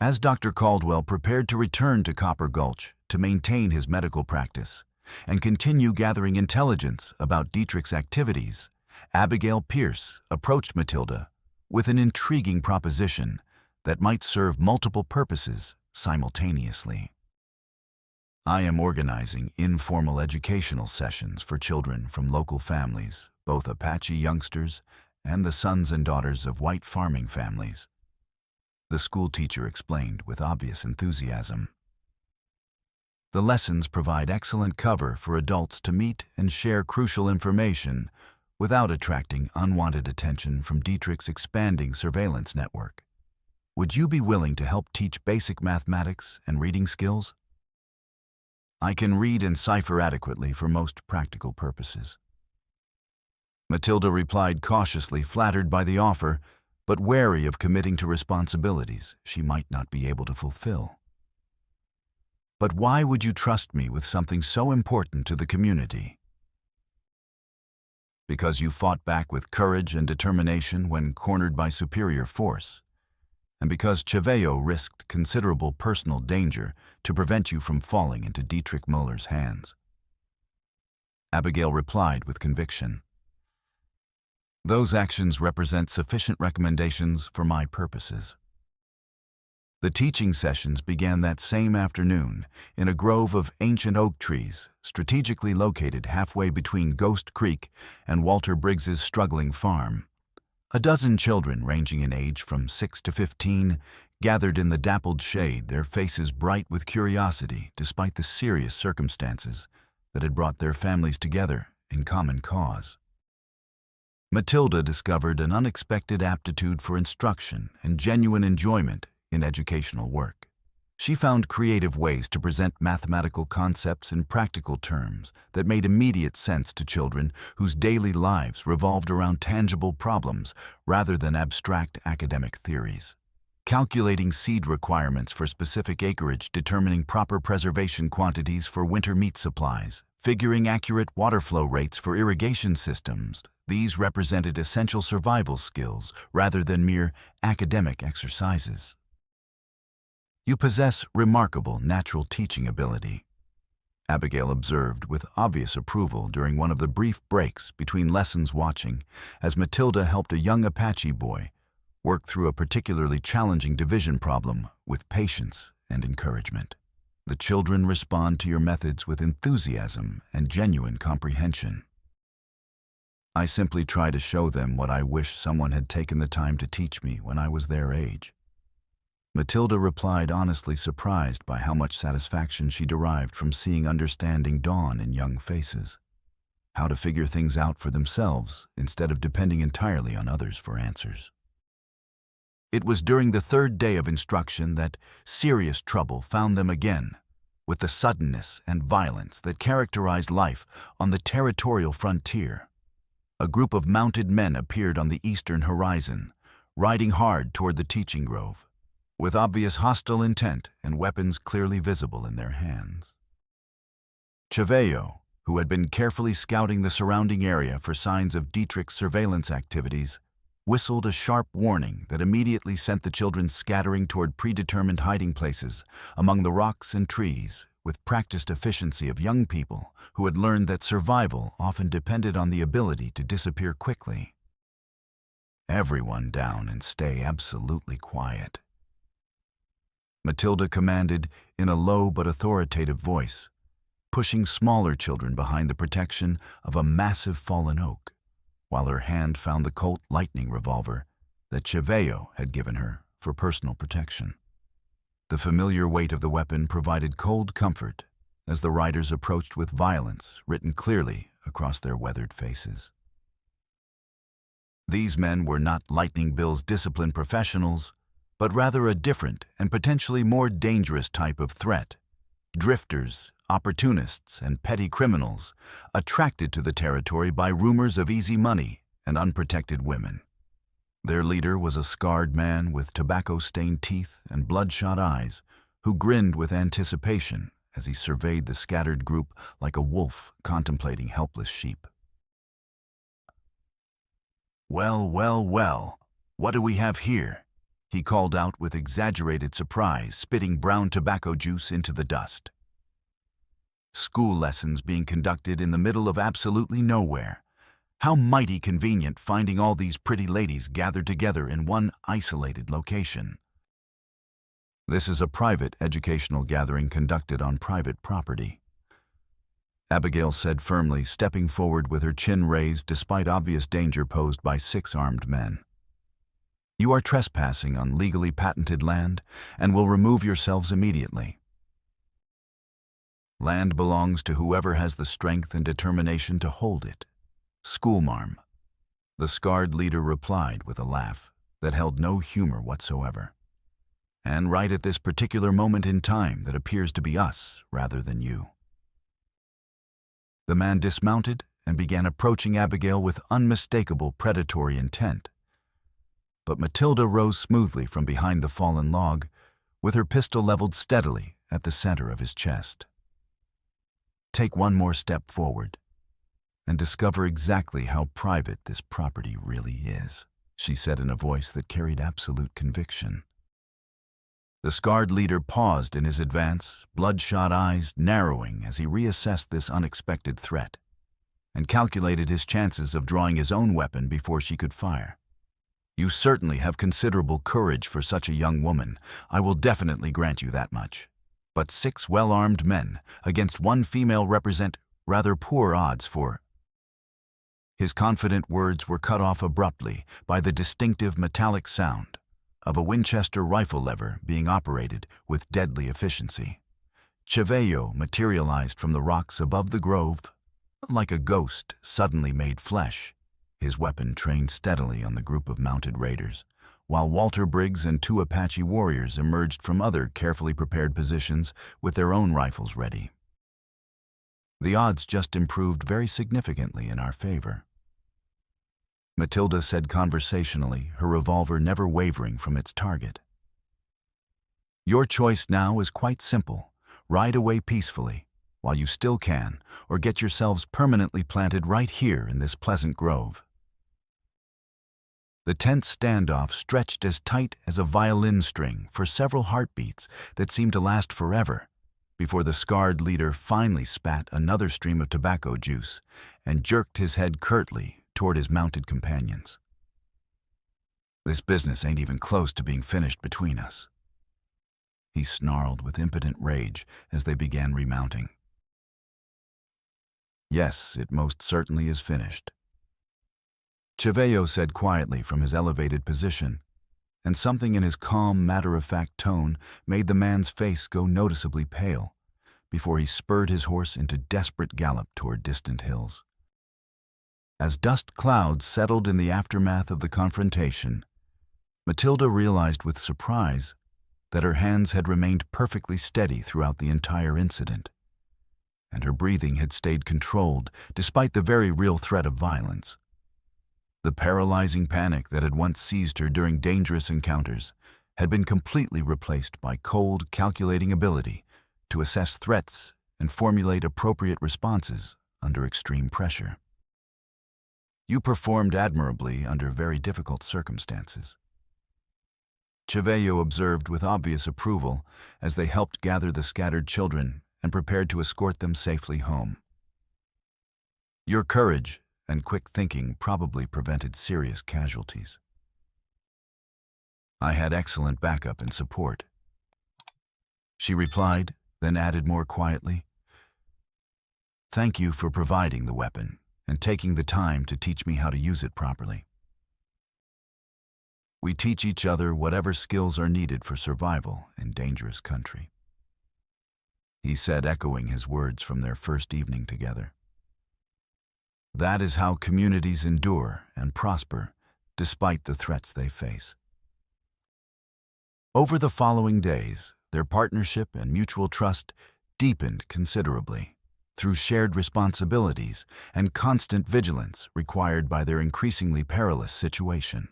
As Dr. Caldwell prepared to return to Copper Gulch to maintain his medical practice and continue gathering intelligence about Dietrich's activities, Abigail Pierce approached Matilda with an intriguing proposition that might serve multiple purposes simultaneously. I am organizing informal educational sessions for children from local families, both Apache youngsters and the sons and daughters of white farming families, the school teacher explained with obvious enthusiasm. The lessons provide excellent cover for adults to meet and share crucial information without attracting unwanted attention from Dietrich's expanding surveillance network. Would you be willing to help teach basic mathematics and reading skills? I can read and cipher adequately for most practical purposes. Matilda replied, cautiously flattered by the offer, but wary of committing to responsibilities she might not be able to fulfill. But why would you trust me with something so important to the community? Because you fought back with courage and determination when cornered by superior force, and because Cheveo risked considerable personal danger to prevent you from falling into Dietrich Muller's hands. Abigail replied with conviction. Those actions represent sufficient recommendations for my purposes. The teaching sessions began that same afternoon in a grove of ancient oak trees strategically located halfway between Ghost Creek and Walter Briggs's struggling farm. A dozen children ranging in age from 6 to 15 gathered in the dappled shade, their faces bright with curiosity despite the serious circumstances that had brought their families together in common cause. Matilda discovered an unexpected aptitude for instruction and genuine enjoyment in educational work. She found creative ways to present mathematical concepts in practical terms that made immediate sense to children whose daily lives revolved around tangible problems rather than abstract academic theories. Calculating seed requirements for specific acreage, determining proper preservation quantities for winter meat supplies, figuring accurate water flow rates for irrigation systems, these represented essential survival skills rather than mere academic exercises. You possess remarkable natural teaching ability, Abigail observed with obvious approval during one of the brief breaks between lessons watching as Matilda helped a young Apache boy work through a particularly challenging division problem with patience and encouragement. The children respond to your methods with enthusiasm and genuine comprehension. I simply try to show them what I wish someone had taken the time to teach me when I was their age. Matilda replied, honestly surprised by how much satisfaction she derived from seeing understanding dawn in young faces. How to figure things out for themselves instead of depending entirely on others for answers. It was during the third day of instruction that serious trouble found them again, with the suddenness and violence that characterized life on the territorial frontier. A group of mounted men appeared on the eastern horizon, riding hard toward the teaching grove, with obvious hostile intent and weapons clearly visible in their hands. Chaveyo, who had been carefully scouting the surrounding area for signs of Dietrich's surveillance activities, whistled a sharp warning that immediately sent the children scattering toward predetermined hiding places among the rocks and trees, with practiced efficiency of young people who had learned that survival often depended on the ability to disappear quickly. Everyone down and stay absolutely quiet, Matilda commanded in a low but authoritative voice, pushing smaller children behind the protection of a massive fallen oak, while her hand found the Colt Lightning revolver that Chaveyo had given her for personal protection. The familiar weight of the weapon provided cold comfort as the riders approached with violence written clearly across their weathered faces. These men were not Lightning Bill's disciplined professionals, but rather a different and potentially more dangerous type of threat. Drifters, opportunists, and petty criminals attracted to the territory by rumors of easy money and unprotected women. Their leader was a scarred man with tobacco-stained teeth and bloodshot eyes who grinned with anticipation as he surveyed the scattered group like a wolf contemplating helpless sheep. "Well, well, well, what do we have here?" he called out with exaggerated surprise, spitting brown tobacco juice into the dust. School lessons being conducted in the middle of absolutely nowhere. How mighty convenient finding all these pretty ladies gathered together in one isolated location. "This is a private educational gathering conducted on private property," Abigail said firmly, stepping forward with her chin raised despite obvious danger posed by 6 armed men. "You are trespassing on legally patented land and will remove yourselves immediately. Land belongs to whoever has the strength and determination to hold it. Schoolmarm," the scarred leader replied with a laugh that held no humor whatsoever. "And right at this particular moment in time that appears to be us rather than you." The man dismounted and began approaching Abigail with unmistakable predatory intent. But Matilda rose smoothly from behind the fallen log, with her pistol leveled steadily at the center of his chest. "Take one more step forward and discover exactly how private this property really is," she said in a voice that carried absolute conviction. The scarred leader paused in his advance, bloodshot eyes narrowing as he reassessed this unexpected threat, and calculated his chances of drawing his own weapon before she could fire. "You certainly have considerable courage for such a young woman, I will definitely grant you that much. But 6 well-armed men against 1 female represent rather poor odds for—" His confident words were cut off abruptly by the distinctive metallic sound of a Winchester rifle lever being operated with deadly efficiency. Chaveyo materialized from the rocks above the grove like a ghost suddenly made flesh, his weapon trained steadily on the group of mounted raiders, while Walter Briggs and 2 Apache warriors emerged from other carefully prepared positions with their own rifles ready. The odds just improved very significantly in our favor, Matilda said conversationally, her revolver never wavering from its target. "Your choice now is quite simple. Ride away peacefully, while you still can, or get yourselves permanently planted right here in this pleasant grove." The tense standoff stretched as tight as a violin string for several heartbeats that seemed to last forever, before the scarred leader finally spat another stream of tobacco juice and jerked his head curtly toward his mounted companions. "This business ain't even close to being finished between us," he snarled with impotent rage as they began remounting. "Yes, it most certainly is finished," Chaveyo said quietly from his elevated position, and something in his calm, matter-of-fact tone made the man's face go noticeably pale before he spurred his horse into desperate gallop toward distant hills. As dust clouds settled in the aftermath of the confrontation, Matilda realized with surprise that her hands had remained perfectly steady throughout the entire incident, and her breathing had stayed controlled despite the very real threat of violence. The paralyzing panic that had once seized her during dangerous encounters had been completely replaced by cold, calculating ability to assess threats and formulate appropriate responses under extreme pressure. You performed admirably under very difficult circumstances. Chiveyo observed with obvious approval as they helped gather the scattered children and prepared to escort them safely home. Your courage and quick thinking probably prevented serious casualties. I had excellent backup and support. She replied, then added more quietly, "Thank you for providing the weapon and taking the time to teach me how to use it properly. We teach each other whatever skills are needed for survival in dangerous country," he said, echoing his words from their first evening together. That is how communities endure and prosper despite the threats they face. Over the following days, their partnership and mutual trust deepened considerably through shared responsibilities and constant vigilance required by their increasingly perilous situation.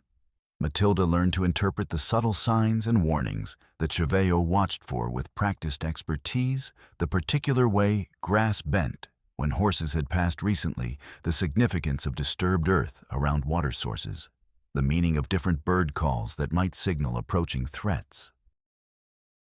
Matilda learned to interpret the subtle signs and warnings that Chiveyo watched for with practiced expertise, the particular way grass bent when horses had passed recently, the significance of disturbed earth around water sources, the meaning of different bird calls that might signal approaching threats.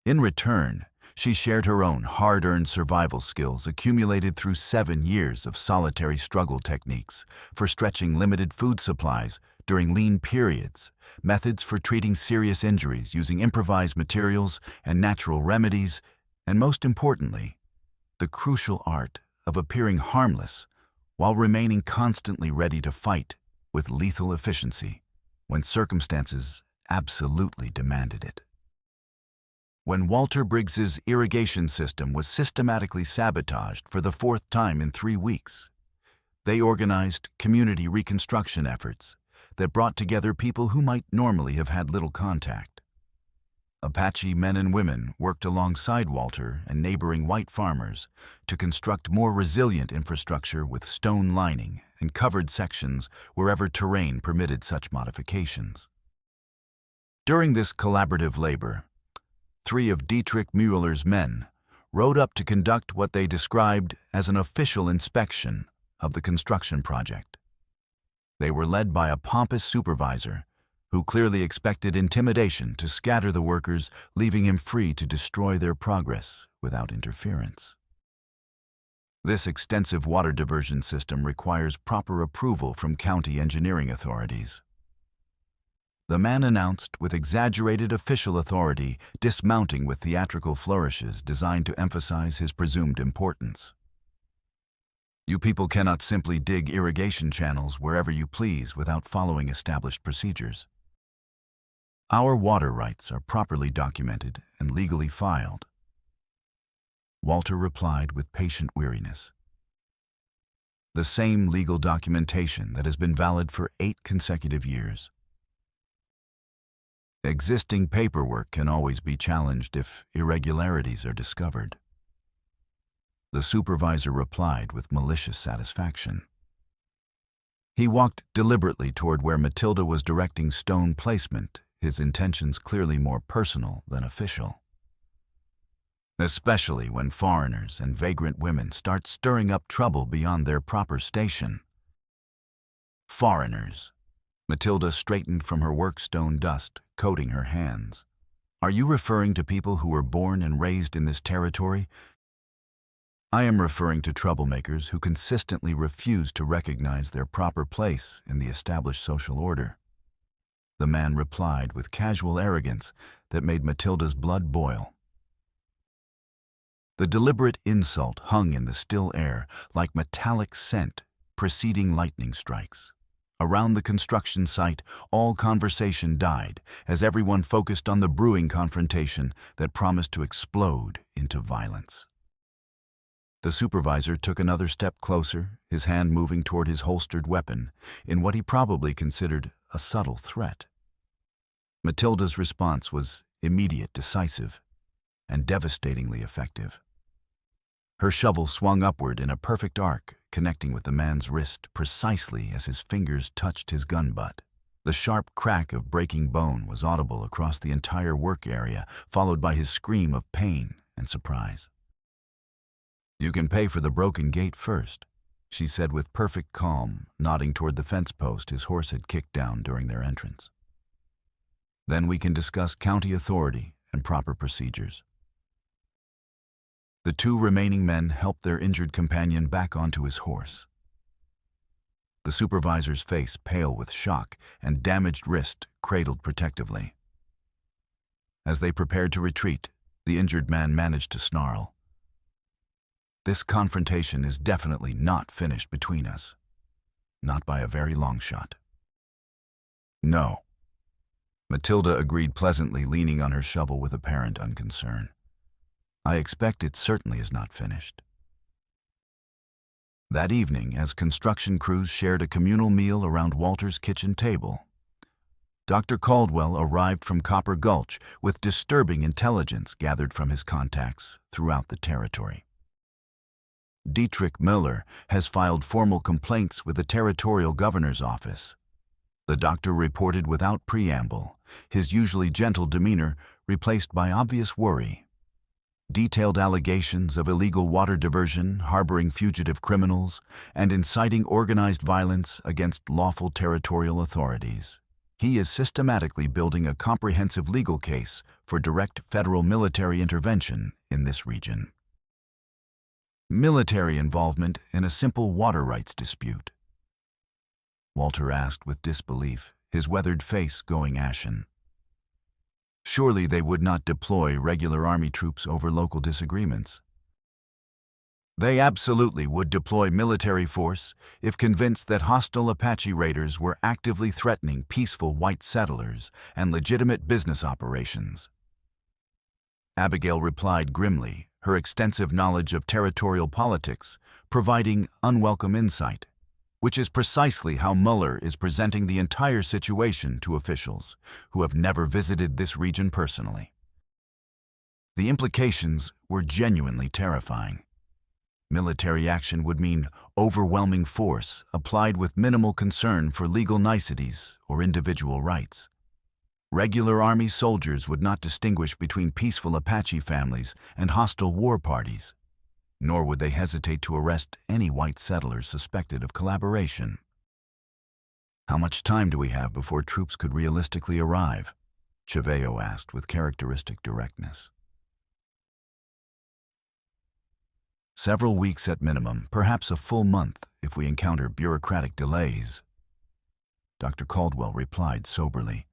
In return, she shared her own hard-earned survival skills accumulated through 7 years of solitary struggle techniques for stretching limited food supplies during lean periods, methods for treating serious injuries using improvised materials and natural remedies, and most importantly, the crucial art of appearing harmless while remaining constantly ready to fight with lethal efficiency when circumstances absolutely demanded it. When Walter Briggs's irrigation system was systematically sabotaged for the 4th time in 3 weeks, they organized community reconstruction efforts that brought together people who might normally have had little contact. Apache men and women worked alongside Walter and neighboring white farmers to construct more resilient infrastructure with stone lining and covered sections wherever terrain permitted such modifications. During this collaborative labor, 3 of Dietrich Mueller's men rode up to conduct what they described as an official inspection of the construction project. They were led by a pompous supervisor who clearly expected intimidation to scatter the workers, leaving him free to destroy their progress without interference. This extensive water diversion system requires proper approval from county engineering authorities. The man announced with exaggerated official authority, dismounting with theatrical flourishes designed to emphasize his presumed importance. You people cannot simply dig irrigation channels wherever you please without following established procedures. Our water rights are properly documented and legally filed. Walter replied with patient weariness. The same legal documentation that has been valid for 8 consecutive years. Existing paperwork can always be challenged if irregularities are discovered. The supervisor replied with malicious satisfaction. He walked deliberately toward where Matilda was directing stone placement, his intentions clearly more personal than official. Especially when foreigners and vagrant women start stirring up trouble beyond their proper station. Foreigners. Matilda straightened from her work stone dust, coating her hands. Are you referring to people who were born and raised in this territory? I am referring to troublemakers who consistently refuse to recognize their proper place in the established social order. The man replied with casual arrogance that made Matilda's blood boil. The deliberate insult hung in the still air like metallic scent preceding lightning strikes. Around the construction site, all conversation died as everyone focused on the brewing confrontation that promised to explode into violence. The supervisor took another step closer, his hand moving toward his holstered weapon, in what he probably considered a subtle threat. Matilda's response was immediate, decisive, and devastatingly effective. Her shovel swung upward in a perfect arc, connecting with the man's wrist precisely as his fingers touched his gun butt. The sharp crack of breaking bone was audible across the entire work area, followed by his scream of pain and surprise. "You can pay for the broken gate first," she said with perfect calm, nodding toward the fence post his horse had kicked down during their entrance. "Then we can discuss county authority and proper procedures." The two remaining men helped their injured companion back onto his horse. The supervisor's face pale with shock and damaged wrist cradled protectively. As they prepared to retreat, the injured man managed to snarl, "This confrontation is definitely not finished between us. Not by a very long shot." "No." Matilda agreed pleasantly, leaning on her shovel with apparent unconcern. "I expect it certainly is not finished." That evening, as construction crews shared a communal meal around Walter's kitchen table, Dr. Caldwell arrived from Copper Gulch with disturbing intelligence gathered from his contacts throughout the territory. Dietrich Miller has filed formal complaints with the territorial governor's office. The doctor reported without preamble, his usually gentle demeanor replaced by obvious worry. Detailed allegations of illegal water diversion, harboring fugitive criminals, and inciting organized violence against lawful territorial authorities. He is systematically building a comprehensive legal case for direct federal military intervention in this region. Military involvement in a simple water rights dispute? Walter asked with disbelief, his weathered face going ashen. Surely they would not deploy regular Army troops over local disagreements. They absolutely would deploy military force if convinced that hostile Apache raiders were actively threatening peaceful white settlers and legitimate business operations. Abigail replied grimly, her extensive knowledge of territorial politics providing unwelcome insight, which is precisely how Mueller is presenting the entire situation to officials who have never visited this region personally. The implications were genuinely terrifying. Military action would mean overwhelming force applied with minimal concern for legal niceties or individual rights. Regular Army soldiers would not distinguish between peaceful Apache families and hostile war parties, nor would they hesitate to arrest any white settlers suspected of collaboration. "How much time do we have before troops could realistically arrive?" Chaveo asked with characteristic directness. "Several weeks at minimum, perhaps a full month if we encounter bureaucratic delays," Dr. Caldwell replied soberly.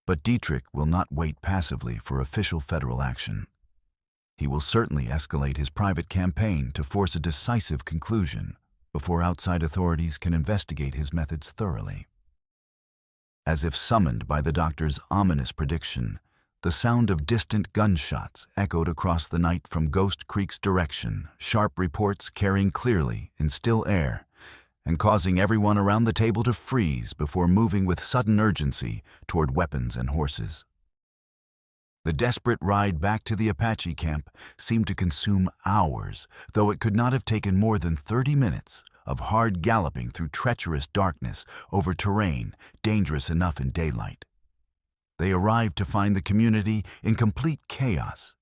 But Dietrich will not wait passively for official federal action. He will certainly escalate his private campaign to force a decisive conclusion before outside authorities can investigate his methods thoroughly. As if summoned by the doctor's ominous prediction, the sound of distant gunshots echoed across the night from Ghost Creek's direction, sharp reports carrying clearly in still air and causing everyone around the table to freeze before moving with sudden urgency toward weapons and horses. The desperate ride back to the Apache camp seemed to consume hours, though it could not have taken more than 30 minutes of hard galloping through treacherous darkness over terrain dangerous enough in daylight. They arrived to find the community in complete chaos.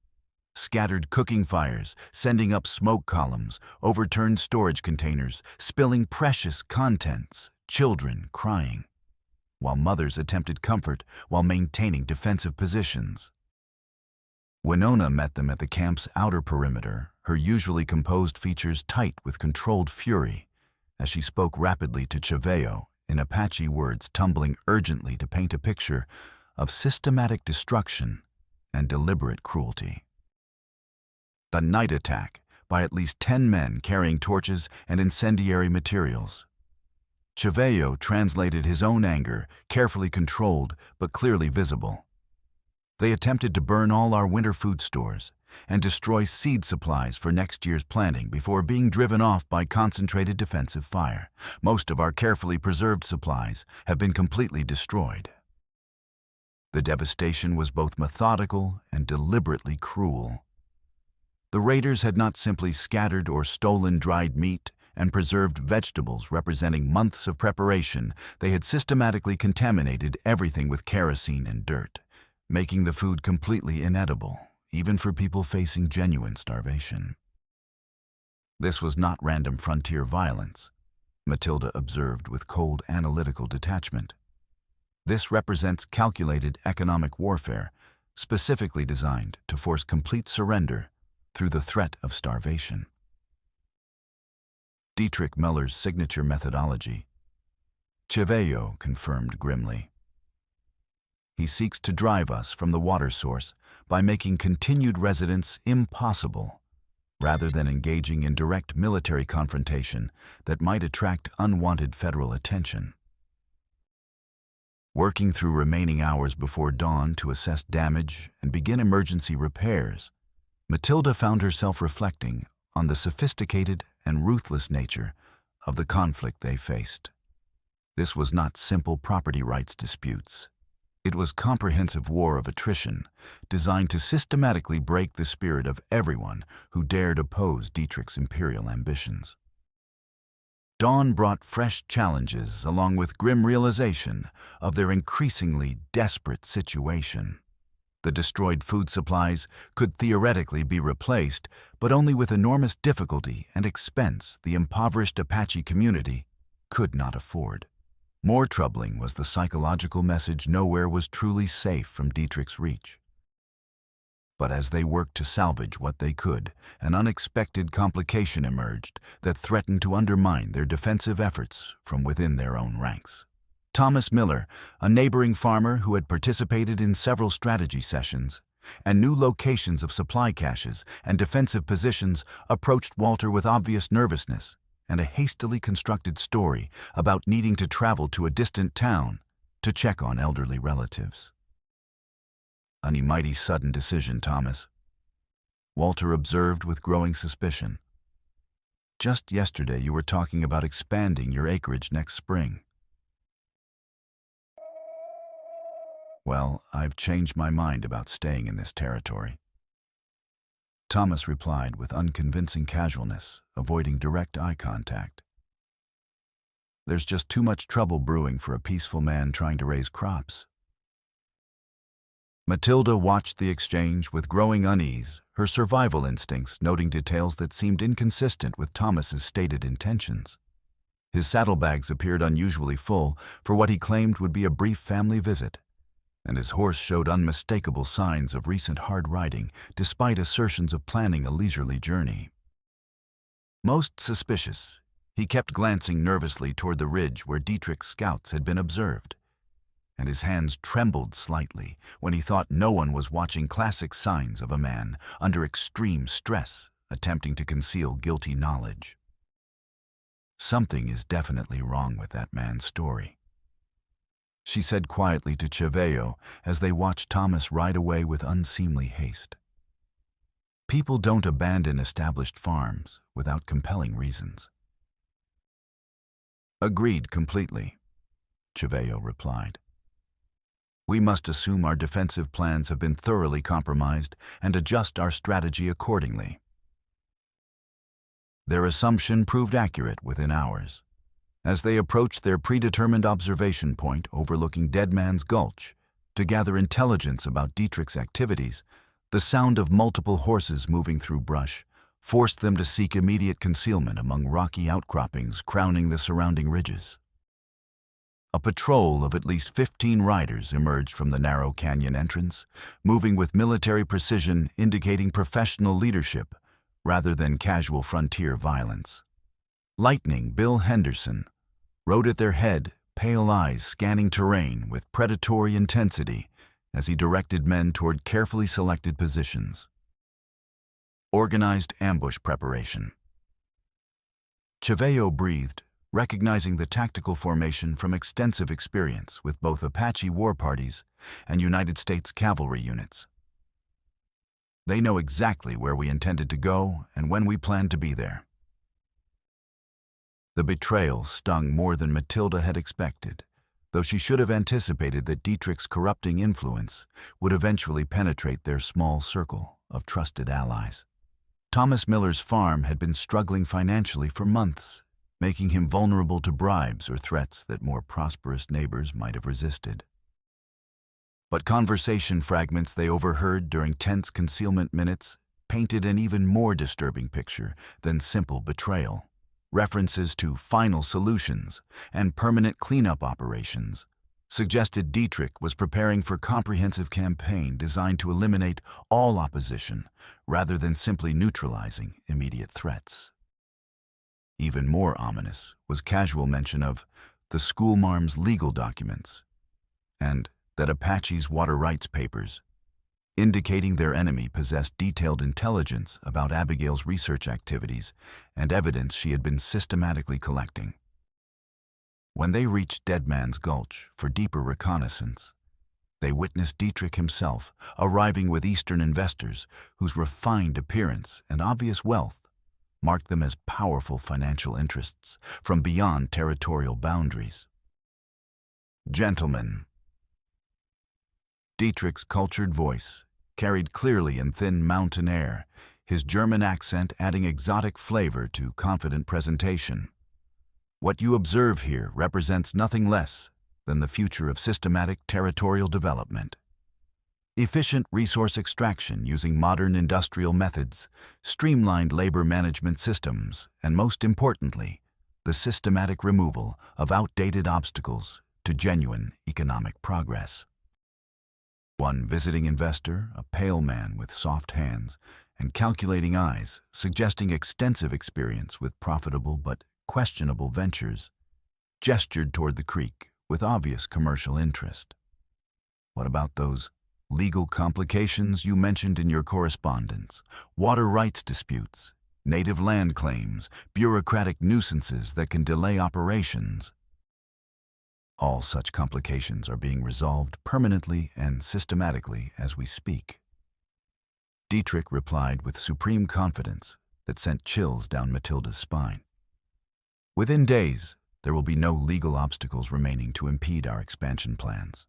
Scattered cooking fires, sending up smoke columns, overturned storage containers, spilling precious contents, children crying, while mothers attempted comfort while maintaining defensive positions. Winona met them at the camp's outer perimeter, her usually composed features tight with controlled fury, as she spoke rapidly to Chaveo in Apache words tumbling urgently to paint a picture of systematic destruction and deliberate cruelty. The night attack by at least 10 men carrying torches and incendiary materials. Chaveo translated his own anger, carefully controlled but clearly visible. They attempted to burn all our winter food stores and destroy seed supplies for next year's planting before being driven off by concentrated defensive fire. Most of our carefully preserved supplies have been completely destroyed. The devastation was both methodical and deliberately cruel. The raiders had not simply scattered or stolen dried meat and preserved vegetables representing months of preparation. They had systematically contaminated everything with kerosene and dirt, making the food completely inedible, even for people facing genuine starvation. This was not random frontier violence, Matilda observed with cold analytical detachment. This represents calculated economic warfare, specifically designed to force complete surrender through the threat of starvation. Dietrich Muller's signature methodology, Cheveyo confirmed grimly. He seeks to drive us from the water source by making continued residence impossible, rather than engaging in direct military confrontation that might attract unwanted federal attention. Working through remaining hours before dawn to assess damage and begin emergency repairs, Matilda found herself reflecting on the sophisticated and ruthless nature of the conflict they faced. This was not simple property rights disputes. It was comprehensive war of attrition, designed to systematically break the spirit of everyone who dared oppose Dietrich's imperial ambitions. Dawn brought fresh challenges along with grim realization of their increasingly desperate situation. The destroyed food supplies could theoretically be replaced, but only with enormous difficulty and expense the impoverished Apache community could not afford. More troubling was the psychological message nowhere was truly safe from Dietrich's reach. But as they worked to salvage what they could, an unexpected complication emerged that threatened to undermine their defensive efforts from within their own ranks. Thomas Miller, a neighboring farmer who had participated in several strategy sessions and knew locations of supply caches and defensive positions, approached Walter with obvious nervousness and a hastily constructed story about needing to travel to a distant town to check on elderly relatives. "A mighty sudden decision, Thomas," Walter observed with growing suspicion. "Just yesterday you were talking about expanding your acreage next spring." "Well, I've changed my mind about staying in this territory," Thomas replied with unconvincing casualness, avoiding direct eye contact. "There's just too much trouble brewing for a peaceful man trying to raise crops." Matilda watched the exchange with growing unease, her survival instincts noting details that seemed inconsistent with Thomas's stated intentions. His saddlebags appeared unusually full for what he claimed would be a brief family visit, and his horse showed unmistakable signs of recent hard riding despite assertions of planning a leisurely journey. Most suspicious, he kept glancing nervously toward the ridge where Dietrich's scouts had been observed, and his hands trembled slightly when he thought no one was watching, classic signs of a man under extreme stress attempting to conceal guilty knowledge. "Something is definitely wrong with that man's story," she said quietly to Cheveyo as they watched Thomas ride away with unseemly haste. "People don't abandon established farms without compelling reasons." "Agreed completely," Cheveyo replied. "We must assume our defensive plans have been thoroughly compromised and adjust our strategy accordingly." Their assumption proved accurate within hours. As they approached their predetermined observation point overlooking Dead Man's Gulch to gather intelligence about Dietrich's activities, the sound of multiple horses moving through brush forced them to seek immediate concealment among rocky outcroppings crowning the surrounding ridges. A patrol of at least 15 riders emerged from the narrow canyon entrance, moving with military precision, indicating professional leadership rather than casual frontier violence. Lightning Bill Henderson rode at their head, pale eyes scanning terrain with predatory intensity as he directed men toward carefully selected positions. Organized ambush preparation. Cheveyo breathed, recognizing the tactical formation from extensive experience with both Apache war parties and United States cavalry units. "They know exactly where we intended to go and when we planned to be there." The betrayal stung more than Matilda had expected, though she should have anticipated that Dietrich's corrupting influence would eventually penetrate their small circle of trusted allies. Thomas Miller's farm had been struggling financially for months, making him vulnerable to bribes or threats that more prosperous neighbors might have resisted. But conversation fragments they overheard during tense concealment minutes painted an even more disturbing picture than simple betrayal. References to final solutions and permanent cleanup operations suggested Dietrich was preparing for a comprehensive campaign designed to eliminate all opposition rather than simply neutralizing immediate threats. Even more ominous was casual mention of the schoolmarm's legal documents and that Apache's water rights papers, indicating their enemy possessed detailed intelligence about Abigail's research activities and evidence she had been systematically collecting. When they reached Dead Man's Gulch for deeper reconnaissance, they witnessed Dietrich himself arriving with Eastern investors whose refined appearance and obvious wealth marked them as powerful financial interests from beyond territorial boundaries. Gentlemen. Dietrich's cultured voice carried clearly in thin mountain air, his German accent adding exotic flavor to confident presentation. What you observe here represents nothing less than the future of systematic territorial development. Efficient resource extraction using modern industrial methods, streamlined labor management systems, and most importantly, the systematic removal of outdated obstacles to genuine economic progress. One visiting investor, a pale man with soft hands and calculating eyes, suggesting extensive experience with profitable but questionable ventures, gestured toward the creek with obvious commercial interest. What about those legal complications you mentioned in your correspondence? Water rights disputes, native land claims, bureaucratic nuisances that can delay operations. All such complications are being resolved permanently and systematically as we speak. Dietrich replied with supreme confidence that sent chills down Matilda's spine. Within days, there will be no legal obstacles remaining to impede our expansion plans.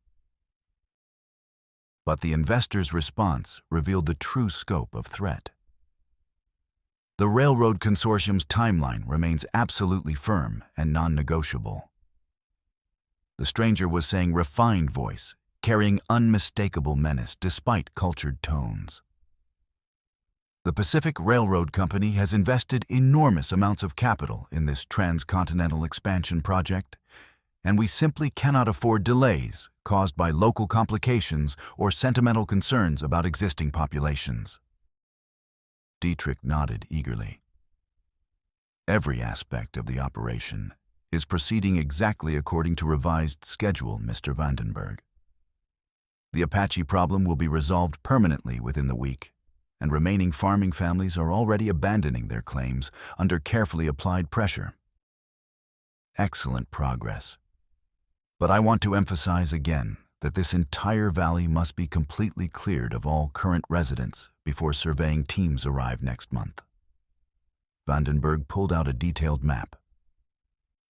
But the investor's response revealed the true scope of threat. The Railroad Consortium's timeline remains absolutely firm and non-negotiable. The stranger was saying refined voice, carrying unmistakable menace despite cultured tones. The Pacific Railroad Company has invested enormous amounts of capital in this transcontinental expansion project, and we simply cannot afford delays caused by local complications or sentimental concerns about existing populations. Dietrich nodded eagerly. Every aspect of the operation is proceeding exactly according to revised schedule, Mr. Vandenberg. The Apache problem will be resolved permanently within the week, and remaining farming families are already abandoning their claims under carefully applied pressure. Excellent progress. But I want to emphasize again that this entire valley must be completely cleared of all current residents before surveying teams arrive next month. Vandenberg pulled out a detailed map.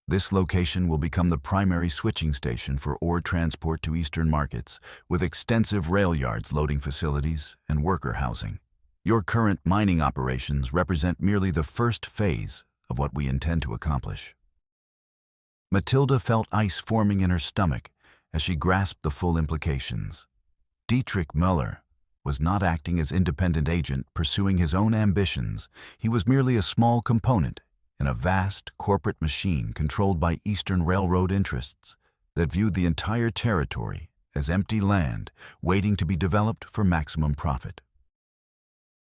This location will become the primary switching station for ore transport to eastern markets, with extensive rail yards, loading facilities, and worker housing. Your current mining operations represent merely the first phase of what we intend to accomplish. Matilda felt ice forming in her stomach as she grasped the full implications. Dietrich Müller was not acting as independent agent pursuing his own ambitions. He was merely a small component in a vast corporate machine controlled by Eastern Railroad interests that viewed the entire territory as empty land waiting to be developed for maximum profit.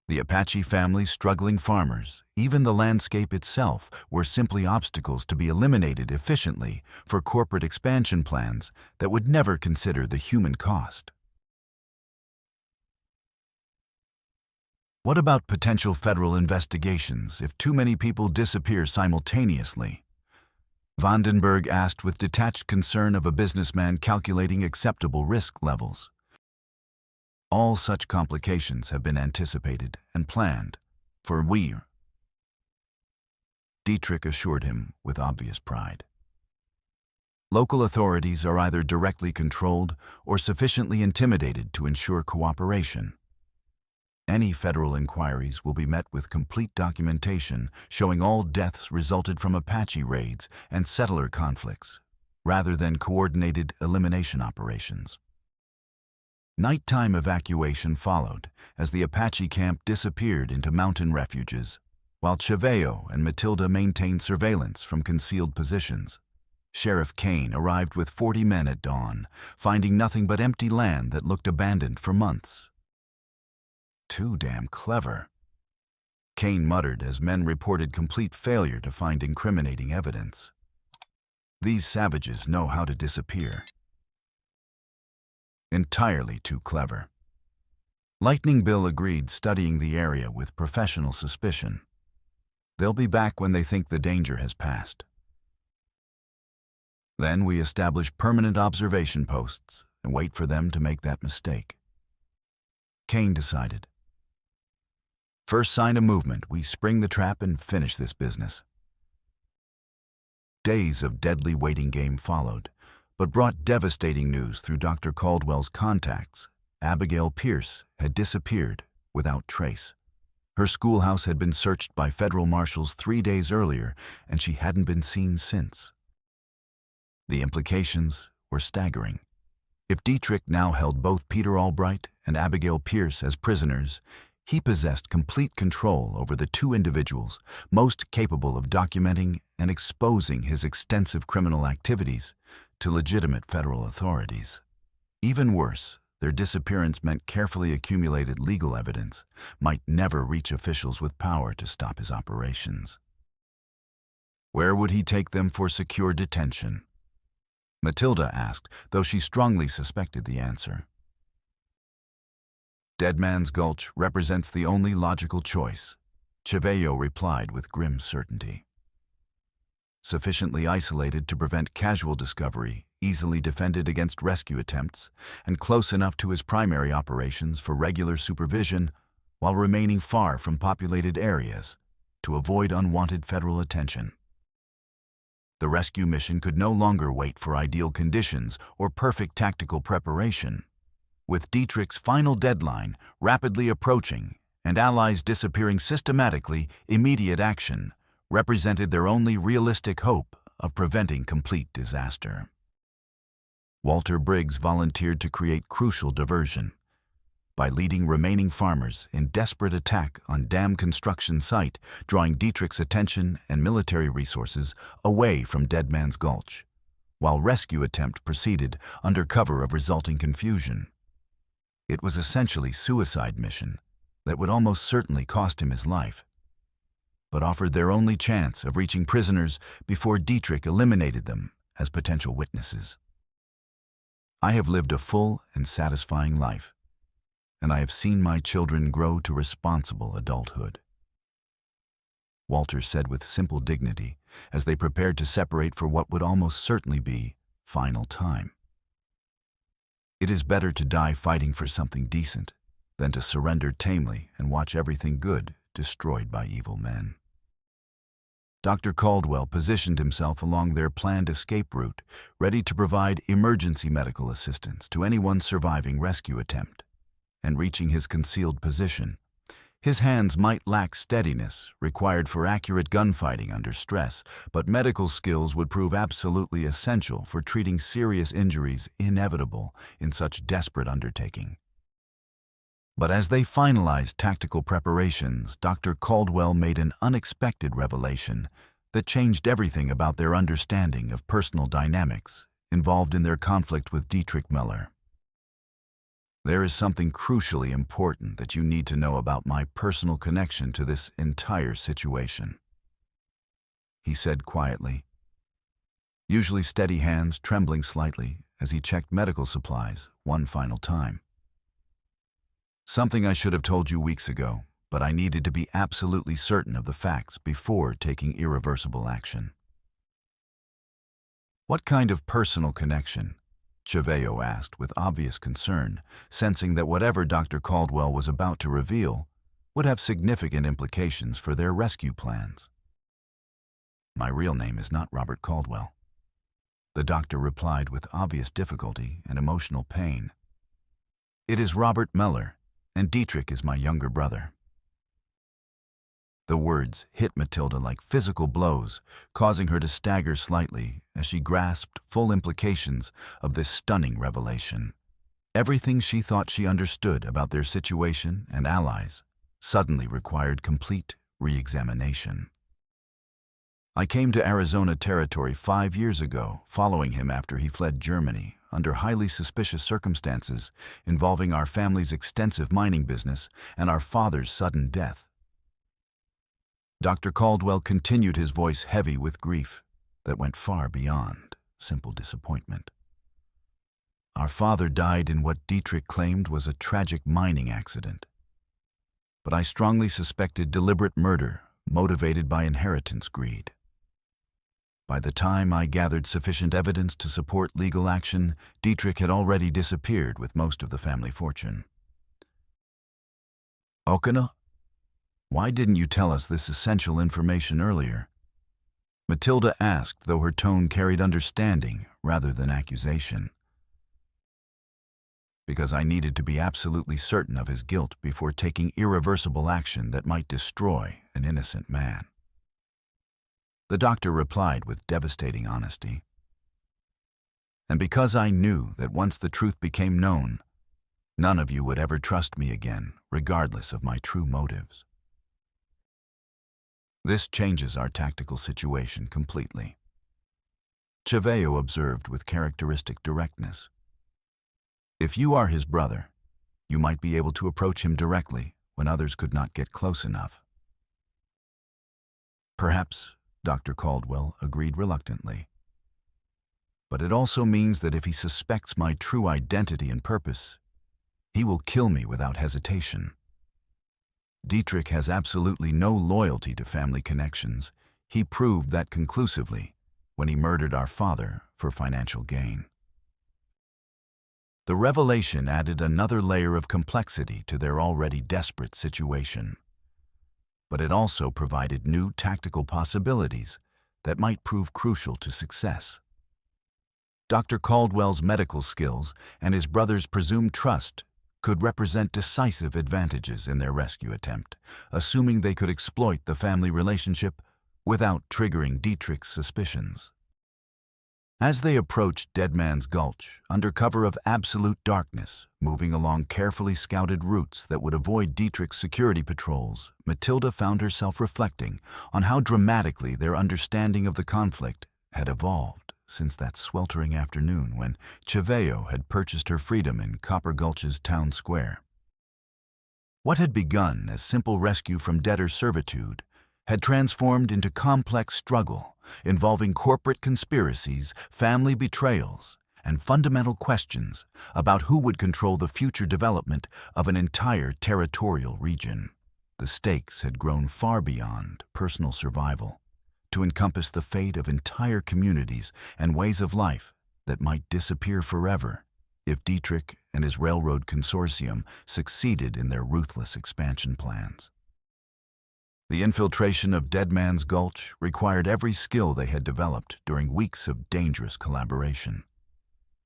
The Apache family's struggling farmers, even the landscape itself, were simply obstacles to be eliminated efficiently for corporate expansion plans that would never consider the human cost. What about potential federal investigations if too many people disappear simultaneously? Vandenberg asked with detached concern of a businessman calculating acceptable risk levels. All such complications have been anticipated and planned, for we. Dietrich assured him with obvious pride. Local authorities are either directly controlled or sufficiently intimidated to ensure cooperation. Any federal inquiries will be met with complete documentation showing all deaths resulted from Apache raids and settler conflicts, rather than coordinated elimination operations. Nighttime evacuation followed as the Apache camp disappeared into mountain refuges, while Cheveo and Matilda maintained surveillance from concealed positions. Sheriff Kane arrived with 40 men at dawn, finding nothing but empty land that looked abandoned for months. Too damn clever, Kane muttered as men reported complete failure to find incriminating evidence. These savages know how to disappear. Entirely too clever. Lightning Bill agreed, studying the area with professional suspicion. They'll be back when they think the danger has passed. Then we establish permanent observation posts and wait for them to make that mistake. Kane decided. First sign of movement, we spring the trap and finish this business. Days of deadly waiting game followed, but brought devastating news through Dr. Caldwell's contacts. Abigail Pierce had disappeared without trace. Her schoolhouse had been searched by federal marshals 3 days earlier, and she hadn't been seen since. The implications were staggering. If Dietrich now held both Peter Albright and Abigail Pierce as prisoners, he possessed complete control over the two individuals most capable of documenting and exposing his extensive criminal activities to legitimate federal authorities. Even worse, their disappearance meant carefully accumulated legal evidence might never reach officials with power to stop his operations. Where would he take them for secure detention? Matilda asked, though she strongly suspected the answer. Dead Man's Gulch represents the only logical choice, Cheveo replied with grim certainty. Sufficiently isolated to prevent casual discovery, easily defended against rescue attempts, and close enough to his primary operations for regular supervision while remaining far from populated areas to avoid unwanted federal attention. The rescue mission could no longer wait for ideal conditions or perfect tactical preparation. With Dietrich's final deadline rapidly approaching and allies disappearing systematically, immediate action represented their only realistic hope of preventing complete disaster. Walter Briggs volunteered to create crucial diversion. By leading remaining farmers in desperate attack on dam construction site, drawing Dietrich's attention and military resources away from Dead Man's Gulch, while rescue attempt proceeded under cover of resulting confusion. It was essentially suicide mission that would almost certainly cost him his life, but offered their only chance of reaching prisoners before Dietrich eliminated them as potential witnesses. I have lived a full and satisfying life, and I have seen my children grow to responsible adulthood, Walter said with simple dignity as they prepared to separate for what would almost certainly be final time. It is better to die fighting for something decent than to surrender tamely and watch everything good destroyed by evil men. Dr. Caldwell positioned himself along their planned escape route, ready to provide emergency medical assistance to anyone surviving rescue attempt. And reaching his concealed position, his hands might lack steadiness required for accurate gunfighting under stress, but medical skills would prove absolutely essential for treating serious injuries inevitable in such desperate undertaking. But as they finalized tactical preparations, Dr. Caldwell made an unexpected revelation that changed everything about their understanding of personal dynamics involved in their conflict with Dietrich Miller. There is something crucially important that you need to know about my personal connection to this entire situation, he said quietly, usually steady hands trembling slightly as he checked medical supplies one final time. Something I should have told you weeks ago, but I needed to be absolutely certain of the facts before taking irreversible action. What kind of personal connection? Cheveo asked with obvious concern, sensing that whatever Dr. Caldwell was about to reveal would have significant implications for their rescue plans. My real name is not Robert Caldwell, the doctor replied with obvious difficulty and emotional pain. It is Robert Miller, and Dietrich is my younger brother." The words hit Matilda like physical blows, causing her to stagger slightly as she grasped full implications of this stunning revelation. Everything she thought she understood about their situation and allies suddenly required complete re-examination. "I came to Arizona territory 5 years ago, following him after he fled Germany, under highly suspicious circumstances involving our family's extensive mining business and our father's sudden death." Dr. Caldwell continued, his voice heavy with grief that went far beyond simple disappointment. "Our father died in what Dietrich claimed was a tragic mining accident. But I strongly suspected deliberate murder motivated by inheritance greed. By the time I gathered sufficient evidence to support legal action, Dietrich had already disappeared with most of the family fortune." "Okina, why didn't you tell us this essential information earlier?" Matilda asked, though her tone carried understanding rather than accusation. "Because I needed to be absolutely certain of his guilt before taking irreversible action that might destroy an innocent man," the doctor replied with devastating honesty. "And because I knew that once the truth became known, none of you would ever trust me again, regardless of my true motives. This changes our tactical situation completely," Chaveo observed with characteristic directness. "If you are his brother, you might be able to approach him directly when others could not get close enough." "Perhaps," Dr. Caldwell agreed reluctantly. "But it also means that if he suspects my true identity and purpose, he will kill me without hesitation. Dietrich has absolutely no loyalty to family connections. He proved that conclusively when he murdered our father for financial gain." The revelation added another layer of complexity to their already desperate situation. But it also provided new tactical possibilities that might prove crucial to success. Dr. Caldwell's medical skills and his brother's presumed trust could represent decisive advantages in their rescue attempt, assuming they could exploit the family relationship without triggering Dietrich's suspicions. As they approached Dead Man's Gulch, under cover of absolute darkness, moving along carefully scouted routes that would avoid Dietrich's security patrols, Matilda found herself reflecting on how dramatically their understanding of the conflict had evolved since that sweltering afternoon when Chaveo had purchased her freedom in Copper Gulch's town square. What had begun as simple rescue from debtor servitude had transformed into complex struggle involving corporate conspiracies, family betrayals, and fundamental questions about who would control the future development of an entire territorial region. The stakes had grown far beyond personal survival to encompass the fate of entire communities and ways of life that might disappear forever if Dietrich and his railroad consortium succeeded in their ruthless expansion plans. The infiltration of Dead Man's Gulch required every skill they had developed during weeks of dangerous collaboration.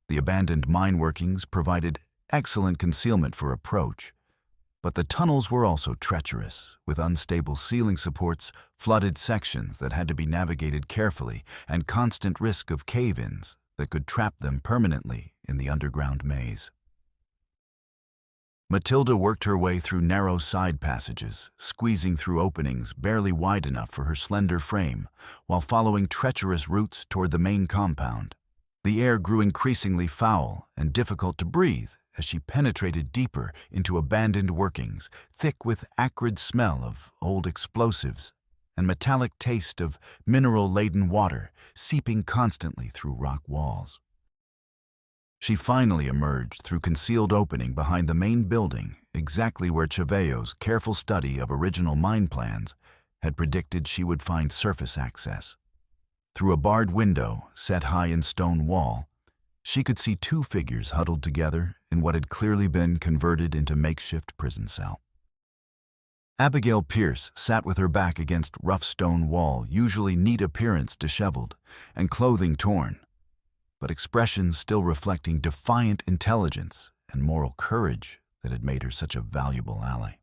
The abandoned mine workings provided excellent concealment for approach, but the tunnels were also treacherous, with unstable ceiling supports, flooded sections that had to be navigated carefully, and constant risk of cave-ins that could trap them permanently in the underground maze. Matilda worked her way through narrow side passages, squeezing through openings barely wide enough for her slender frame, while following treacherous routes toward the main compound. The air grew increasingly foul and difficult to breathe as she penetrated deeper into abandoned workings, thick with acrid smell of old explosives and metallic taste of mineral-laden water seeping constantly through rock walls. She finally emerged through concealed opening behind the main building, exactly where Chaveo's careful study of original mine plans had predicted she would find surface access. Through a barred window set high in stone wall, she could see two figures huddled together in what had clearly been converted into makeshift prison cell. Abigail Pierce sat with her back against rough stone wall, usually neat appearance disheveled and clothing torn, but expressions still reflecting defiant intelligence and moral courage that had made her such a valuable ally.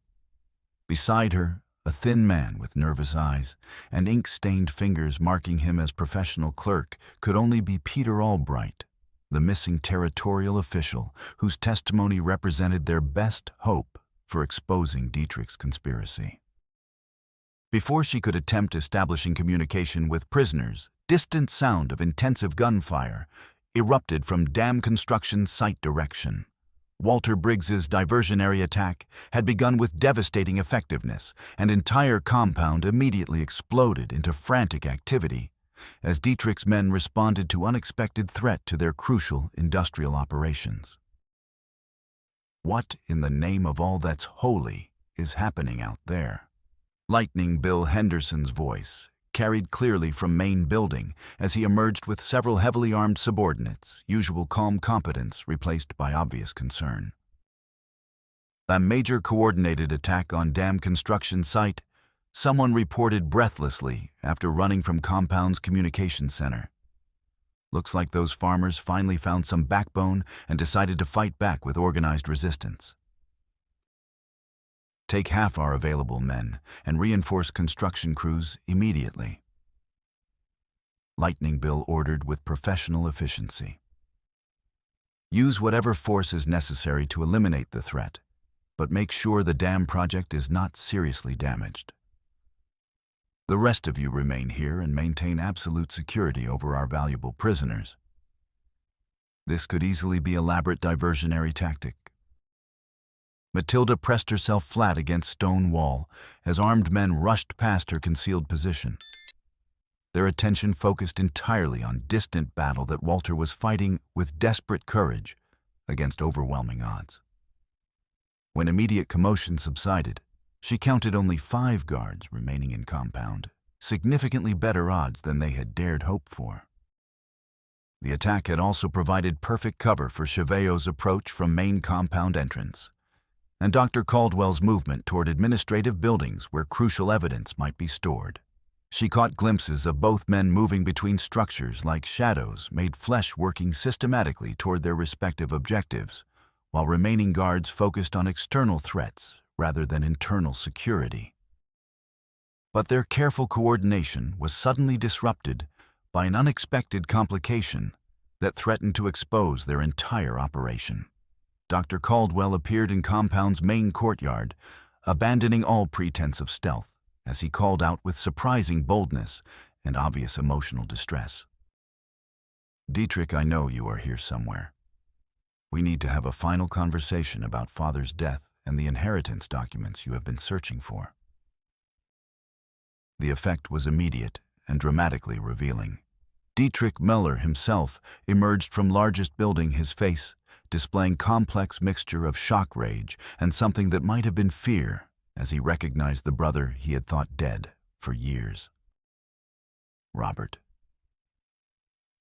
Beside her, a thin man with nervous eyes and ink-stained fingers marking him as professional clerk could only be Peter Albright, the missing territorial official whose testimony represented their best hope for exposing Dietrich's conspiracy. Before she could attempt establishing communication with prisoners, distant sound of intensive gunfire erupted from dam construction site direction. Walter Briggs's diversionary attack had begun with devastating effectiveness, and entire compound immediately exploded into frantic activity as Dietrich's men responded to unexpected threat to their crucial industrial operations. What in the name of all that's holy is happening out there? Lightning Bill Henderson's voice carried clearly from main building as he emerged with several heavily armed subordinates, usual calm competence replaced by obvious concern. A major coordinated attack on dam construction site, someone reported breathlessly after running from compound's communication center. Looks like those farmers finally found some backbone and decided to fight back with organized resistance. Take half our available men and reinforce construction crews immediately. Lightning Bill ordered with professional efficiency. Use whatever force is necessary to eliminate the threat, but make sure the dam project is not seriously damaged. The rest of you remain here and maintain absolute security over our valuable prisoners. This could easily be an elaborate diversionary tactic. Matilda pressed herself flat against stone wall as armed men rushed past her concealed position. Their attention focused entirely on distant battle that Walter was fighting with desperate courage against overwhelming odds. When immediate commotion subsided, she counted only 5 guards remaining in compound, significantly better odds than they had dared hope for. The attack had also provided perfect cover for Cheveo's approach from main compound entrance, and Dr. Caldwell's movement toward administrative buildings where crucial evidence might be stored. She caught glimpses of both men moving between structures like shadows made flesh working systematically toward their respective objectives, while remaining guards focused on external threats rather than internal security. But their careful coordination was suddenly disrupted by an unexpected complication that threatened to expose their entire operation. Dr. Caldwell appeared in compound's main courtyard, abandoning all pretense of stealth, as he called out with surprising boldness and obvious emotional distress. "Dietrich, I know you are here somewhere. We need to have a final conversation about Father's death and the inheritance documents you have been searching for." The effect was immediate and dramatically revealing. Dietrich Müller himself emerged from largest building, his face displaying complex mixture of shock rage and something that might have been fear as he recognized the brother he had thought dead for years. "Robert,"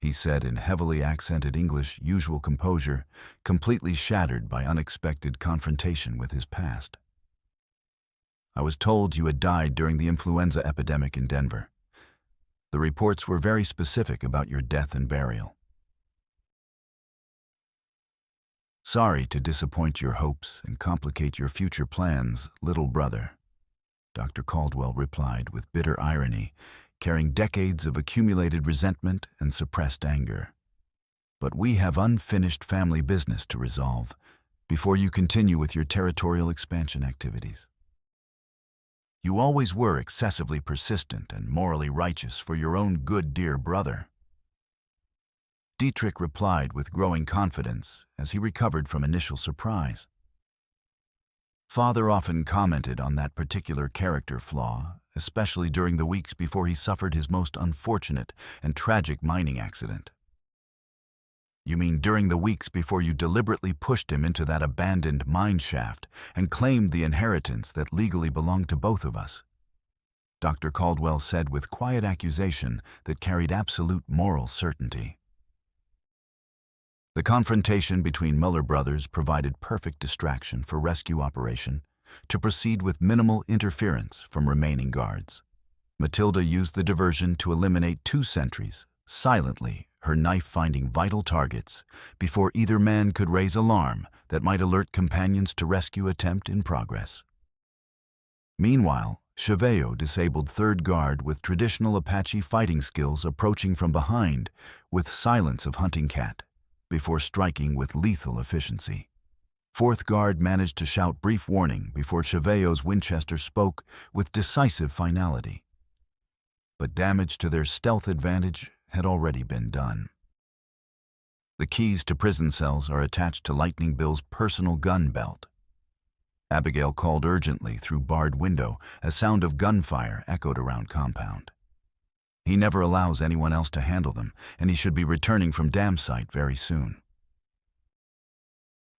he said in heavily accented English, usual composure, completely shattered by unexpected confrontation with his past. "I was told you had died during the influenza epidemic in Denver. The reports were very specific about your death and burial. Sorry to disappoint your hopes and complicate your future plans, little brother," Dr. Caldwell replied with bitter irony, carrying decades of accumulated resentment and suppressed anger. "But we have unfinished family business to resolve before you continue with your territorial expansion activities. You always were excessively persistent and morally righteous for your own good, dear brother." Dietrich replied with growing confidence as he recovered from initial surprise. Father often commented on that particular character flaw, especially during the weeks before he suffered his most unfortunate and tragic mining accident. "You mean during the weeks before you deliberately pushed him into that abandoned mine shaft and claimed the inheritance that legally belonged to both of us?" Dr. Caldwell said with quiet accusation that carried absolute moral certainty. The confrontation between Müller brothers provided perfect distraction for rescue operation to proceed with minimal interference from remaining guards. Matilda used the diversion to eliminate 2 sentries, silently her knife finding vital targets before either man could raise alarm that might alert companions to rescue attempt in progress. Meanwhile, Cheveo disabled third guard with traditional Apache fighting skills approaching from behind with silence of hunting cat, before striking with lethal efficiency. Fourth guard managed to shout brief warning before Cheveo's Winchester spoke with decisive finality. But damage to their stealth advantage had already been done. The keys to prison cells are attached to Lightning Bill's personal gun belt. Abigail called urgently through barred window as sound of gunfire echoed around compound. He never allows anyone else to handle them, and he should be returning from dam site very soon.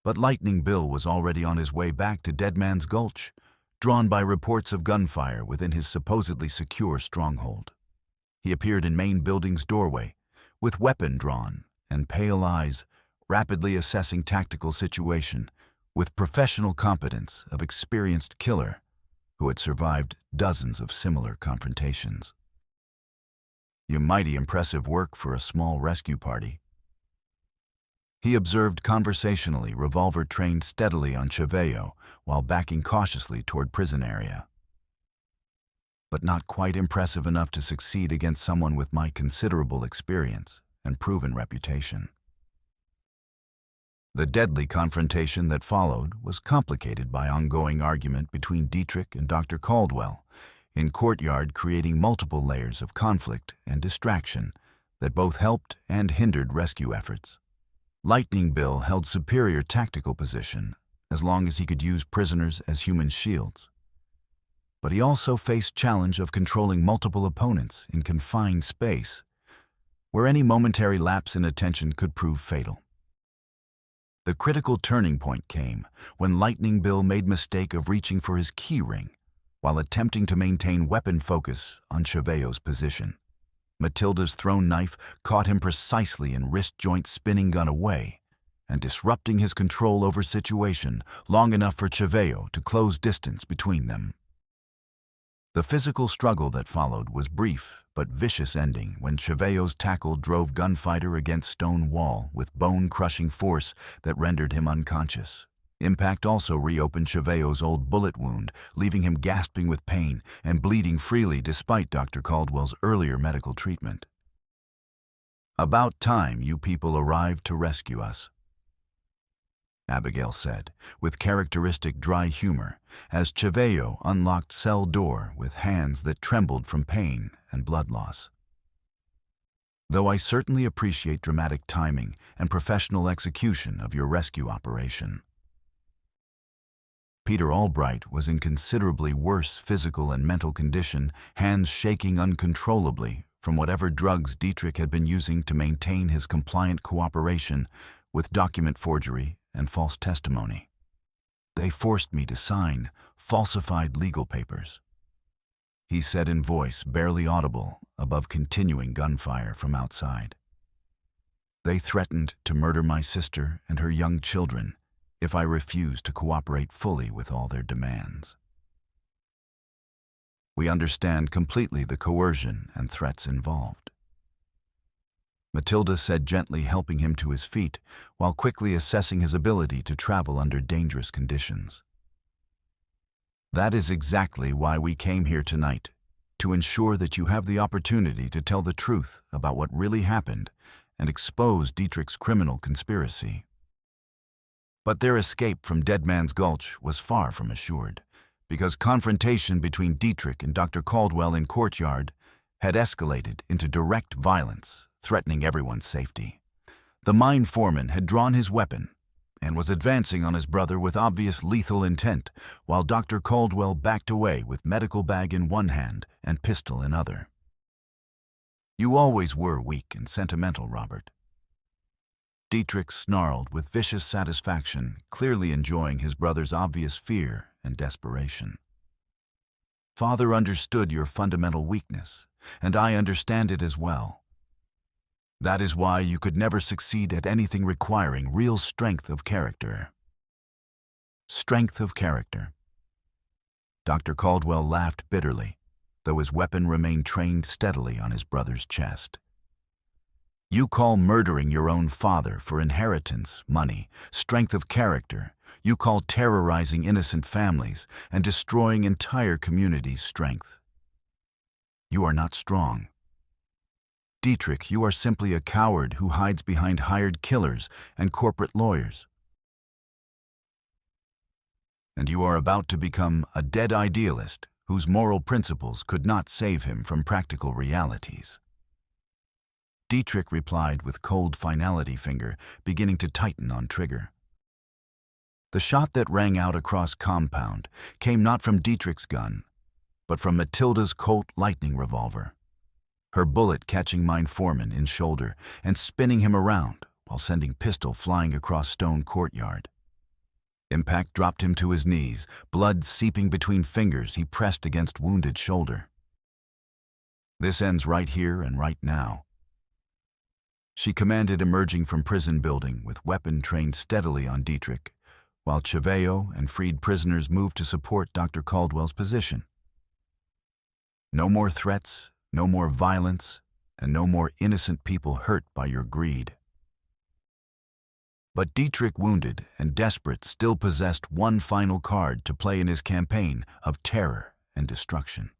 But Lightning Bill was already on his way back to Dead Man's Gulch, drawn by reports of gunfire within his supposedly secure stronghold. He appeared in main building's doorway, with weapon drawn and pale eyes, rapidly assessing tactical situation with professional competence of experienced killer who had survived dozens of similar confrontations. "You mighty impressive work for a small rescue party." He observed conversationally, revolver trained steadily on Cheveo while backing cautiously toward prison area. "But not quite impressive enough to succeed against someone with my considerable experience and proven reputation." The deadly confrontation that followed was complicated by ongoing argument between Dietrich and Dr. Caldwell, in courtyard, creating multiple layers of conflict and distraction that both helped and hindered rescue efforts. Lightning Bill held superior tactical position as long as he could use prisoners as human shields. But he also faced challenge of controlling multiple opponents in confined space, where any momentary lapse in attention could prove fatal. The critical turning point came when Lightning Bill made mistake of reaching for his key ring while attempting to maintain weapon focus on Cheveo's position. Matilda's thrown knife caught him precisely in wrist joint, spinning gun away and disrupting his control over situation long enough for Cheveo to close distance between them. The physical struggle that followed was brief but vicious ending when Cheveo's tackle drove gunfighter against stone wall with bone-crushing force that rendered him unconscious. Impact also reopened Cheveo's old bullet wound, leaving him gasping with pain and bleeding freely despite Dr. Caldwell's earlier medical treatment. "About time you people arrived to rescue us," Abigail said, with characteristic dry humor, as Cheveo unlocked cell door with hands that trembled from pain and blood loss. "Though I certainly appreciate dramatic timing and professional execution of your rescue operation." Peter Albright was in considerably worse physical and mental condition, hands shaking uncontrollably from whatever drugs Dietrich had been using to maintain his compliant cooperation with document forgery and false testimony. "They forced me to sign falsified legal papers," he said in voice barely audible above continuing gunfire from outside. "They threatened to murder my sister and her young children if I refused to cooperate fully with all their demands. We understand completely the coercion and threats involved," Matilda said, gently helping him to his feet while quickly assessing his ability to travel under dangerous conditions. "That is exactly why we came here tonight, to ensure that you have the opportunity to tell the truth about what really happened and expose Dietrich's criminal conspiracy." But their escape from Dead Man's Gulch was far from assured, because confrontation between Dietrich and Dr. Caldwell in courtyard had escalated into direct violence, threatening everyone's safety. The mine foreman had drawn his weapon and was advancing on his brother with obvious lethal intent, while Dr. Caldwell backed away with medical bag in one hand and pistol in other. "You always were weak and sentimental, Robert." Dietrich snarled with vicious satisfaction, clearly enjoying his brother's obvious fear and desperation. "Father understood your fundamental weakness, and I understand it as well. That is why you could never succeed at anything requiring real strength of character." Strength of character. Dr. Caldwell laughed bitterly, though his weapon remained trained steadily on his brother's chest. You call murdering your own father for inheritance, money, strength of character. You call terrorizing innocent families and destroying entire communities strength. You are not strong. Dietrich, you are simply a coward who hides behind hired killers and corporate lawyers. And you are about to become a dead idealist whose moral principles could not save him from practical realities. Dietrich replied with cold finality, finger beginning to tighten on trigger. The shot that rang out across compound came not from Dietrich's gun, but from Matilda's Colt Lightning revolver, her bullet catching mine foreman in shoulder and spinning him around while sending pistol flying across stone courtyard. Impact dropped him to his knees, blood seeping between fingers he pressed against wounded shoulder. This ends right here and right now. She commanded, emerging from prison building with weapon trained steadily on Dietrich, while Chevallo and freed prisoners moved to support Dr. Caldwell's position. No more threats, no more violence, and no more innocent people hurt by your greed. But Dietrich, wounded and desperate, still possessed one final card to play in his campaign of terror and destruction.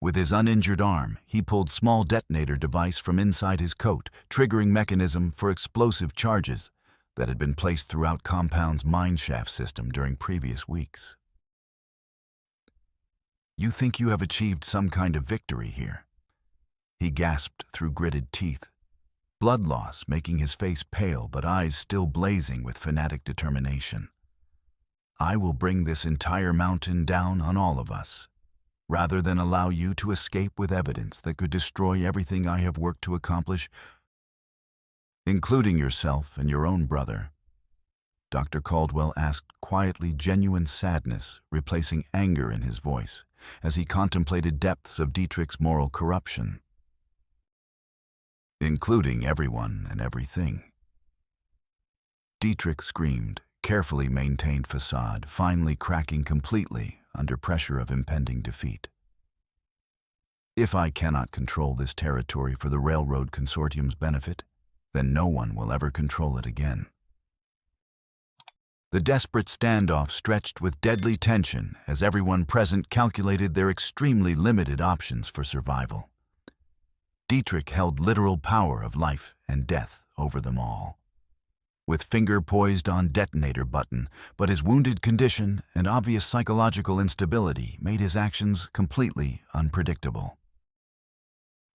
With his uninjured arm, he pulled small detonator device from inside his coat, triggering mechanism for explosive charges that had been placed throughout compound's mineshaft system during previous weeks. You think you have achieved some kind of victory here? He gasped through gritted teeth, blood loss making his face pale but eyes still blazing with fanatic determination. I will bring this entire mountain down on all of us, rather than allow you to escape with evidence that could destroy everything I have worked to accomplish, including yourself and your own brother. Dr. Caldwell asked, quietly, genuine sadness replacing anger in his voice as he contemplated depths of Dietrich's moral corruption. Including everyone and everything. Dietrich screamed, carefully maintained facade, finally cracking completely under pressure of impending defeat. If I cannot control this territory for the Railroad Consortium's benefit, then no one will ever control it again. The desperate standoff stretched with deadly tension as everyone present calculated their extremely limited options for survival. Dietrich held literal power of life and death over them all, with finger poised on detonator button, but his wounded condition and obvious psychological instability made his actions completely unpredictable.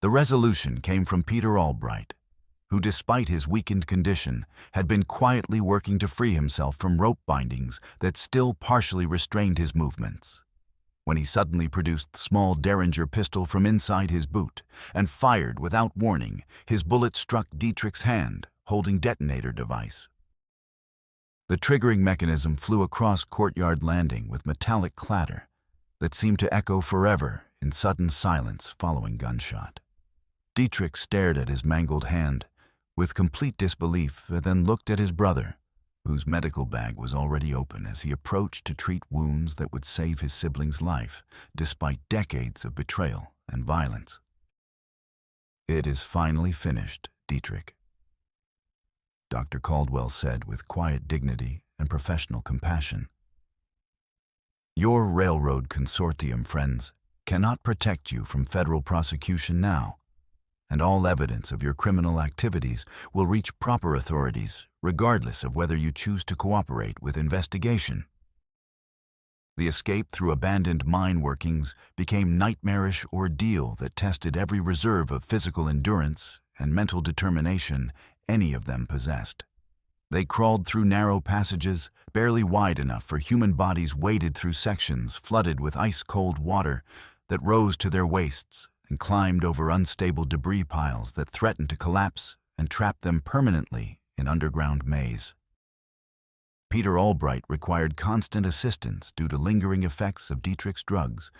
The resolution came from Peter Albright, who, despite his weakened condition, had been quietly working to free himself from rope bindings that still partially restrained his movements, when he suddenly produced the small Derringer pistol from inside his boot and fired without warning. His bullet struck Dietrich's hand, holding detonator device. The triggering mechanism flew across courtyard landing with metallic clatter that seemed to echo forever in sudden silence following gunshot. Dietrich stared at his mangled hand with complete disbelief and then looked at his brother, whose medical bag was already open as he approached to treat wounds that would save his sibling's life despite decades of betrayal and violence. It is finally finished, Dietrich, Dr. Caldwell said with quiet dignity and professional compassion. Your Railroad Consortium friends cannot protect you from federal prosecution now, and all evidence of your criminal activities will reach proper authorities regardless of whether you choose to cooperate with investigation. The escape through abandoned mine workings became a nightmarish ordeal that tested every reserve of physical endurance and mental determination any of them possessed. They crawled through narrow passages, barely wide enough for human bodies, waded through sections flooded with ice-cold water that rose to their waists, and climbed over unstable debris piles that threatened to collapse and trap them permanently in underground maze. Peter Albright required constant assistance due to lingering effects of Dietrich's drugs,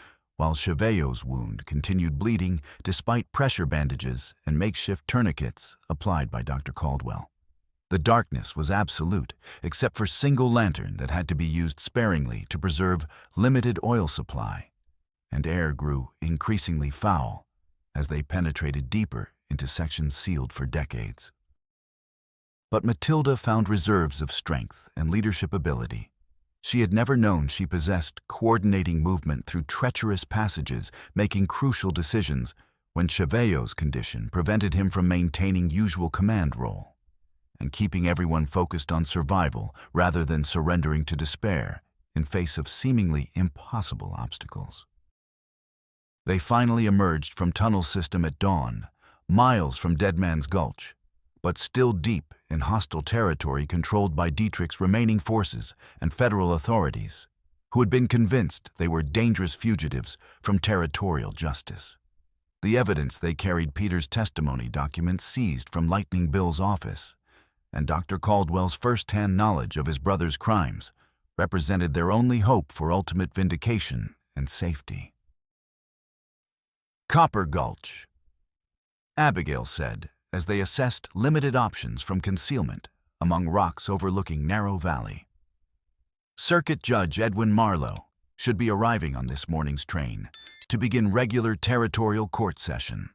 while Chevallo's wound continued bleeding despite pressure bandages and makeshift tourniquets applied by Dr. Caldwell. The darkness was absolute, except for a single lantern that had to be used sparingly to preserve limited oil supply, and air grew increasingly foul as they penetrated deeper into sections sealed for decades. But Matilda found reserves of strength and leadership ability. She had never known she possessed coordinating movement through treacherous passages, making crucial decisions when Cheveyo's condition prevented him from maintaining usual command role, and keeping everyone focused on survival rather than surrendering to despair in face of seemingly impossible obstacles. They finally emerged from tunnel system at dawn, miles from Dead Man's Gulch, but still deep in hostile territory controlled by Dietrich's remaining forces and federal authorities, who had been convinced they were dangerous fugitives from territorial justice. The evidence they carried, Peter's testimony documents seized from Lightning Bill's office, and Dr. Caldwell's first-hand knowledge of his brother's crimes, represented their only hope for ultimate vindication and safety. Copper Gulch, Abigail said, as they assessed limited options from concealment among rocks overlooking Narrow Valley. Circuit Judge Edwin Marlowe should be arriving on this morning's train to begin regular territorial court session.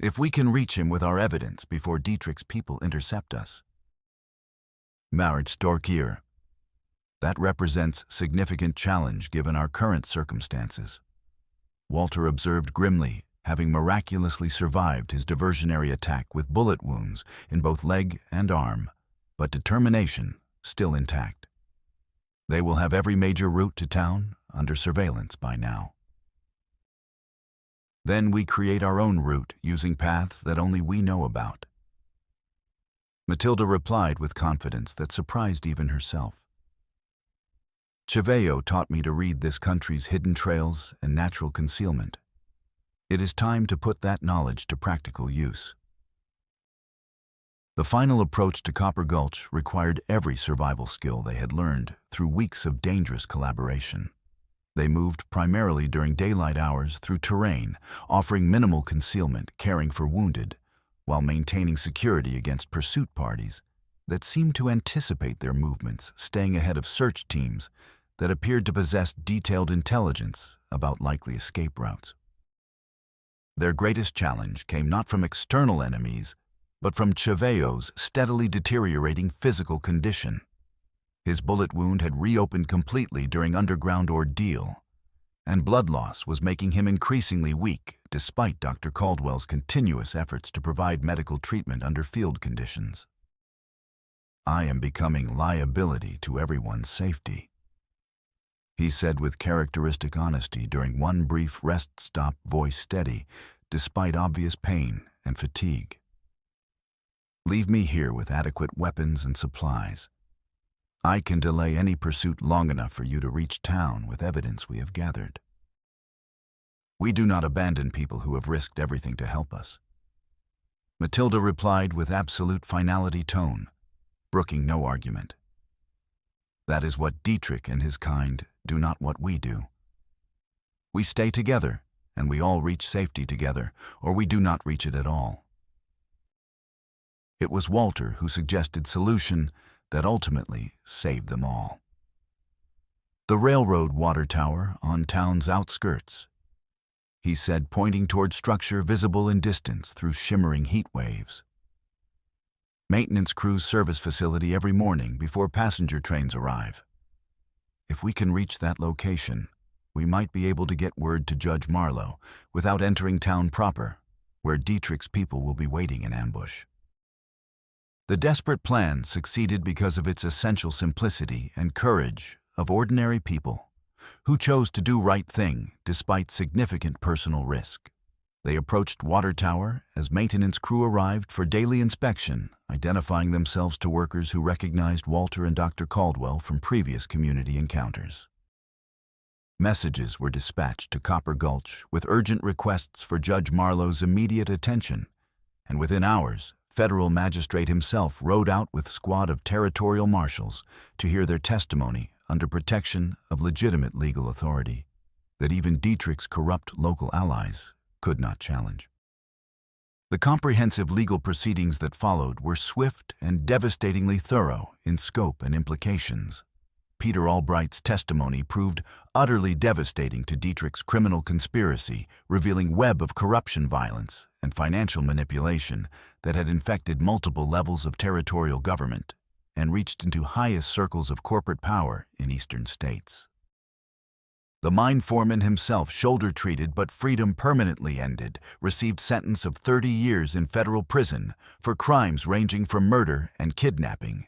If we can reach him with our evidence before Dietrich's people intercept us. Marit Storkier. That represents significant challenge given our current circumstances. Walter observed grimly, having miraculously survived his diversionary attack with bullet wounds in both leg and arm, but determination still intact. They will have every major route to town under surveillance by now. Then we create our own route using paths that only we know about. Matilda replied with confidence that surprised even herself. Cheveyo taught me to read this country's hidden trails and natural concealment. It is time to put that knowledge to practical use. The final approach to Copper Gulch required every survival skill they had learned through weeks of dangerous collaboration. They moved primarily during daylight hours through terrain, offering minimal concealment, caring for wounded, while maintaining security against pursuit parties that seemed to anticipate their movements, staying ahead of search teams that appeared to possess detailed intelligence about likely escape routes. Their greatest challenge came not from external enemies, but from Cheveyo's steadily deteriorating physical condition. His bullet wound had reopened completely during underground ordeal, and blood loss was making him increasingly weak despite Dr. Caldwell's continuous efforts to provide medical treatment under field conditions. "I am becoming liability to everyone's safety," he said with characteristic honesty during one brief rest stop, voice steady, despite obvious pain and fatigue. "Leave me here with adequate weapons and supplies. I can delay any pursuit long enough for you to reach town with evidence we have gathered. We do not abandon people who have risked everything to help us." Matilda replied with absolute finality tone, brooking no argument. "That is what Dietrich and his kind do, not what we do. We stay together, and we all reach safety together, or we do not reach it at all." It was Walter who suggested solution that ultimately saved them all. "The railroad water tower on town's outskirts," he said, pointing toward structure visible in distance through shimmering heat waves. "Maintenance crews service facility every morning before passenger trains arrive. If we can reach that location, we might be able to get word to Judge Marlowe without entering town proper, where Dietrich's people will be waiting in ambush." The desperate plan succeeded because of its essential simplicity and courage of ordinary people who chose to do right thing despite significant personal risk. They approached Water Tower as maintenance crew arrived for daily inspection, identifying themselves to workers who recognized Walter and Dr. Caldwell from previous community encounters. Messages were dispatched to Copper Gulch with urgent requests for Judge Marlowe's immediate attention, and within hours, federal magistrate himself rode out with squad of territorial marshals to hear their testimony under protection of legitimate legal authority that even Dietrich's corrupt local allies could not challenge. The comprehensive legal proceedings that followed were swift and devastatingly thorough in scope and implications. Peter Albright's testimony proved utterly devastating to Dietrich's criminal conspiracy, revealing web of corruption, violence, and financial manipulation that had infected multiple levels of territorial government and reached into highest circles of corporate power in eastern states. The mine foreman himself, shoulder-treated but freedom permanently ended, received sentence of 30 years in federal prison for crimes ranging from murder and kidnapping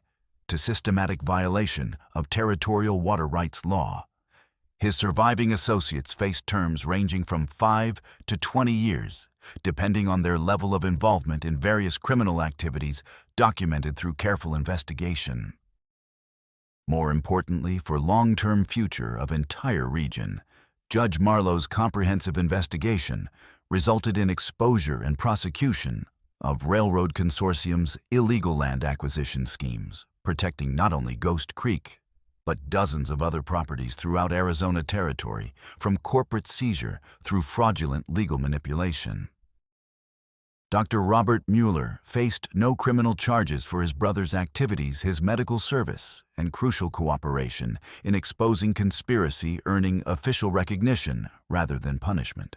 to systematic violation of territorial water rights law. His surviving associates faced terms ranging from 5 to 20 years, depending on their level of involvement in various criminal activities documented through careful investigation. More importantly, for long-term future of entire region, Judge Marlowe's comprehensive investigation resulted in exposure and prosecution of Railroad Consortium's illegal land acquisition schemes, protecting not only Ghost Creek, but dozens of other properties throughout Arizona Territory from corporate seizure through fraudulent legal manipulation. Dr. Robert Mueller faced no criminal charges for his brother's activities, his medical service, and crucial cooperation in exposing conspiracy, earning official recognition rather than punishment.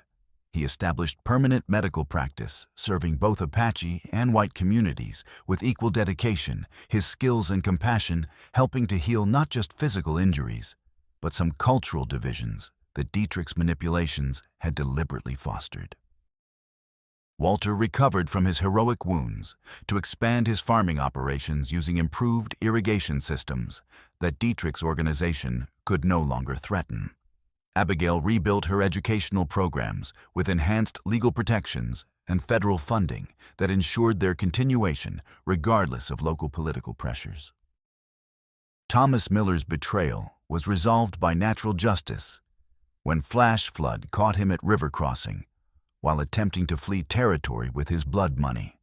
He established permanent medical practice, serving both Apache and white communities with equal dedication, his skills and compassion helping to heal not just physical injuries, but some cultural divisions that Dietrich's manipulations had deliberately fostered. Walter recovered from his heroic wounds to expand his farming operations using improved irrigation systems that Dietrich's organization could no longer threaten. Abigail rebuilt her educational programs with enhanced legal protections and federal funding that ensured their continuation regardless of local political pressures. Thomas Miller's betrayal was resolved by natural justice when flash flood caught him at river crossing while attempting to flee territory with his blood money.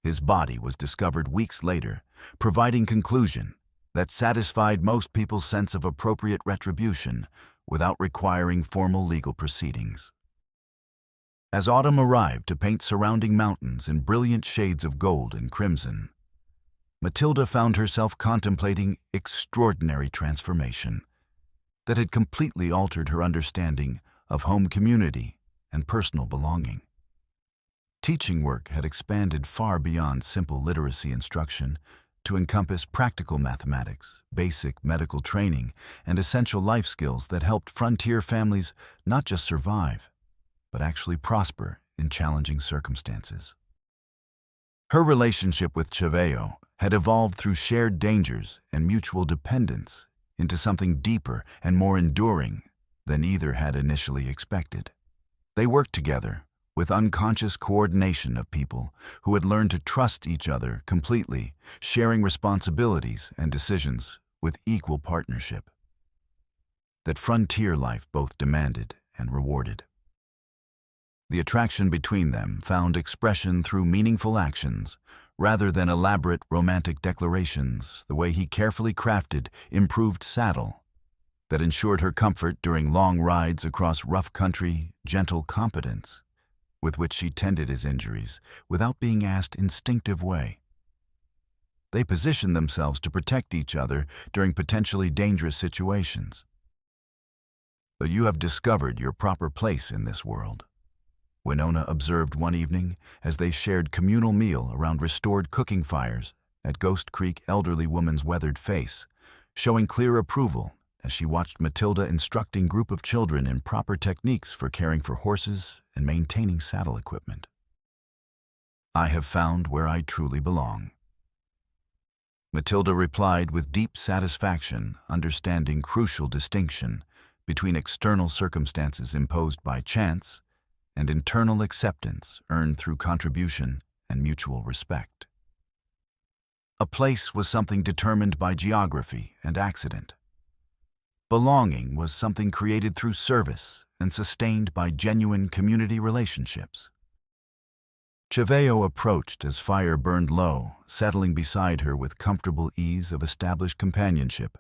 His body was discovered weeks later, providing conclusion that satisfied most people's sense of appropriate retribution without requiring formal legal proceedings. As autumn arrived to paint surrounding mountains in brilliant shades of gold and crimson, Matilda found herself contemplating extraordinary transformation that had completely altered her understanding of home community and personal belonging. Teaching work had expanded far beyond simple literacy instruction to encompass practical mathematics, basic medical training, and essential life skills that helped frontier families not just survive, but actually prosper in challenging circumstances. Her relationship with Chaveo had evolved through shared dangers and mutual dependence into something deeper and more enduring than either had initially expected. They worked together with unconscious coordination of people who had learned to trust each other completely, sharing responsibilities and decisions with equal partnership that frontier life both demanded and rewarded. The attraction between them found expression through meaningful actions rather than elaborate romantic declarations, the way he carefully crafted improved saddle that ensured her comfort during long rides across rough country, gentle competence with which she tended his injuries without being asked instinctive way. They positioned themselves to protect each other during potentially dangerous situations. But you have discovered your proper place in this world, Winona observed one evening as they shared communal meal around restored cooking fires at Ghost Creek. Elderly woman's weathered face, showing clear approval as she watched Matilda instructing group of children in proper techniques for caring for horses and maintaining saddle equipment. I have found where I truly belong, Matilda replied with deep satisfaction, understanding crucial distinction between external circumstances imposed by chance and internal acceptance earned through contribution and mutual respect. A place was something determined by geography and accident. Belonging was something created through service and sustained by genuine community relationships. Chaveo approached as fire burned low, settling beside her with comfortable ease of established companionship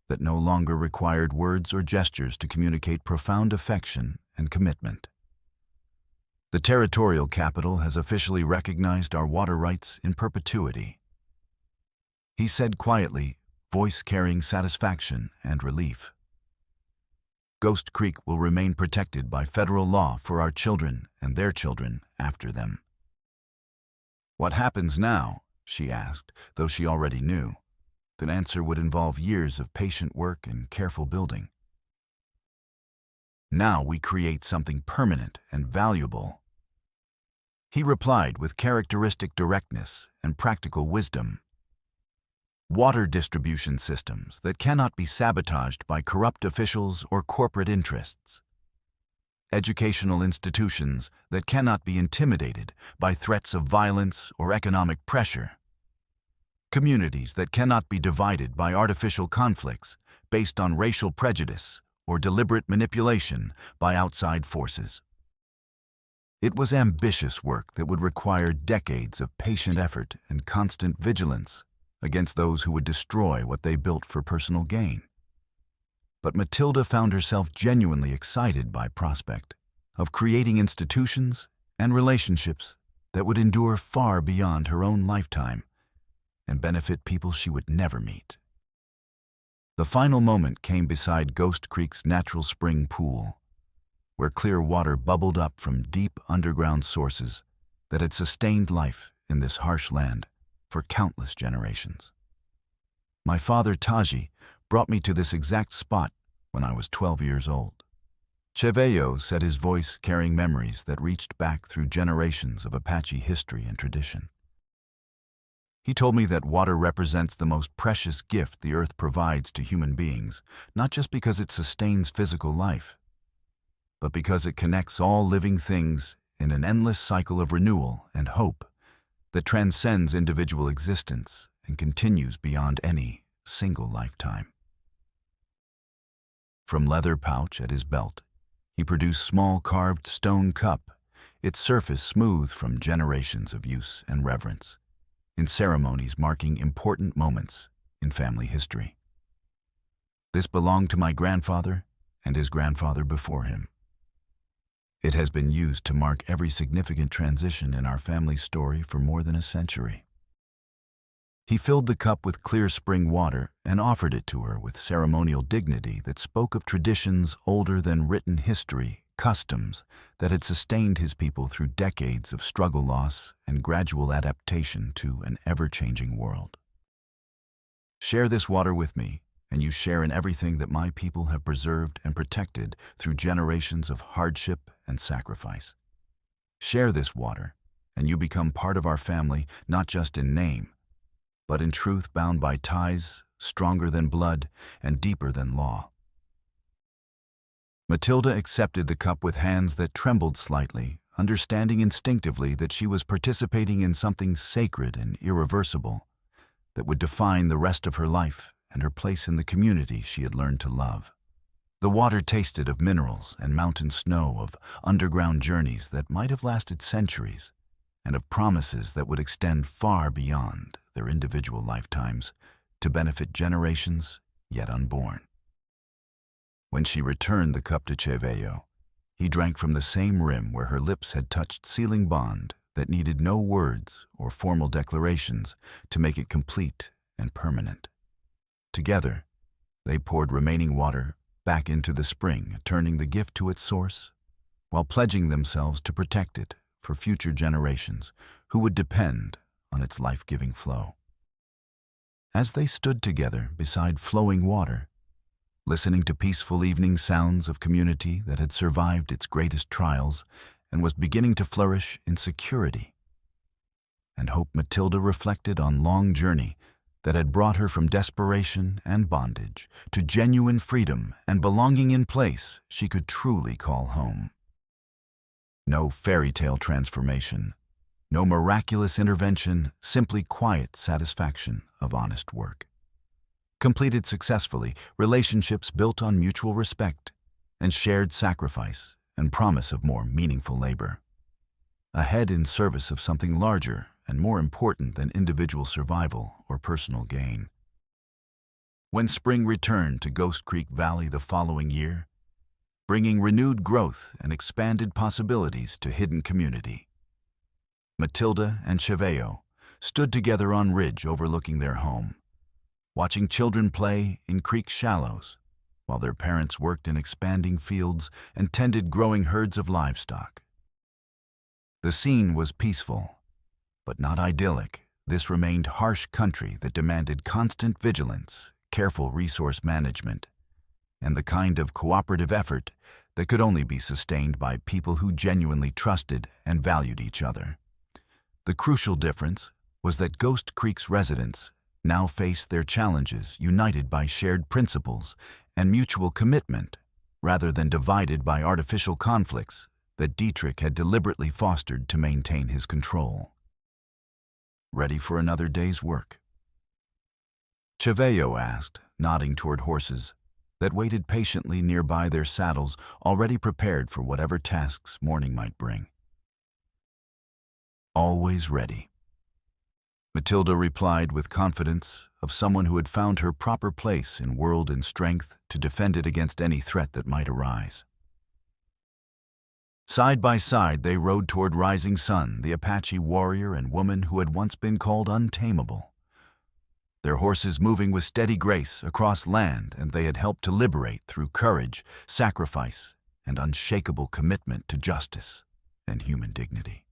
that no longer required words or gestures to communicate profound affection and commitment. The territorial capital has officially recognized our water rights in perpetuity, he said quietly, voice carrying satisfaction and relief. Ghost Creek will remain protected by federal law for our children and their children after them." "What happens now?" she asked, though she already knew. The answer would involve years of patient work and careful building. "Now we create something permanent and valuable," he replied with characteristic directness and practical wisdom. "Water distribution systems that cannot be sabotaged by corrupt officials or corporate interests. Educational institutions that cannot be intimidated by threats of violence or economic pressure. Communities that cannot be divided by artificial conflicts based on racial prejudice or deliberate manipulation by outside forces." It was ambitious work that would require decades of patient effort and constant vigilance against those who would destroy what they built for personal gain. But Matilda found herself genuinely excited by prospect of creating institutions and relationships that would endure far beyond her own lifetime and benefit people she would never meet. The final moment came beside Ghost Creek's natural spring pool, where clear water bubbled up from deep underground sources that had sustained life in this harsh land for countless generations. My father, Taji, brought me to this exact spot when I was 12 years old. Cheveyo said, his voice carrying memories that reached back through generations of Apache history and tradition. He told me that water represents the most precious gift the earth provides to human beings, not just because it sustains physical life, but because it connects all living things in an endless cycle of renewal and hope that transcends individual existence and continues beyond any single lifetime. From leather pouch at his belt, he produced small carved stone cup, its surface smooth from generations of use and reverence, in ceremonies marking important moments in family history. This belonged to my grandfather and his grandfather before him. It has been used to mark every significant transition in our family's story for more than a century. He filled the cup with clear spring water and offered it to her with ceremonial dignity that spoke of traditions older than written history, customs that had sustained his people through decades of struggle, loss, and gradual adaptation to an ever-changing world. "Share this water with me, and you share in everything that my people have preserved and protected through generations of hardship and sacrifice. Share this water, and you become part of our family, not just in name, but in truth, bound by ties stronger than blood and deeper than law." Matilda accepted the cup with hands that trembled slightly, understanding instinctively that she was participating in something sacred and irreversible that would define the rest of her life and her place in the community she had learned to love. The water tasted of minerals and mountain snow, of underground journeys that might have lasted centuries, and of promises that would extend far beyond their individual lifetimes to benefit generations yet unborn. When she returned the cup to Cheveyo, he drank from the same rim where her lips had touched sealing bond that needed no words or formal declarations to make it complete and permanent. Together, they poured remaining water back into the spring, turning the gift to its source, while pledging themselves to protect it for future generations who would depend on its life-giving flow. As they stood together beside flowing water, listening to peaceful evening sounds of community that had survived its greatest trials and was beginning to flourish in security and hope, Matilda reflected on long journey that had brought her from desperation and bondage to genuine freedom and belonging in place she could truly call home. No fairy tale transformation, no miraculous intervention, simply quiet satisfaction of honest work. Completed successfully, relationships built on mutual respect and shared sacrifice and promise of more meaningful labor. Ahead in service of something larger and more important than individual survival or personal gain. When spring returned to Ghost Creek Valley the following year, bringing renewed growth and expanded possibilities to hidden community, Matilda and Cheveyo stood together on ridge overlooking their home, watching children play in creek shallows while their parents worked in expanding fields and tended growing herds of livestock. The scene was peaceful, but not idyllic. This remained harsh country that demanded constant vigilance, careful resource management, and the kind of cooperative effort that could only be sustained by people who genuinely trusted and valued each other. The crucial difference was that Ghost Creek's residents now faced their challenges united by shared principles and mutual commitment, rather than divided by artificial conflicts that Dietrich had deliberately fostered to maintain his control. Ready for another day's work? Cheveo asked, nodding toward horses that waited patiently nearby, their saddles already prepared for whatever tasks morning might bring. Always ready, Matilda replied with confidence of someone who had found her proper place in world and strength to defend it against any threat that might arise. Side by side, they rode toward Rising Sun, the Apache warrior and woman who had once been called untamable. Their horses moving with steady grace across land and they had helped to liberate through courage, sacrifice, and unshakable commitment to justice and human dignity.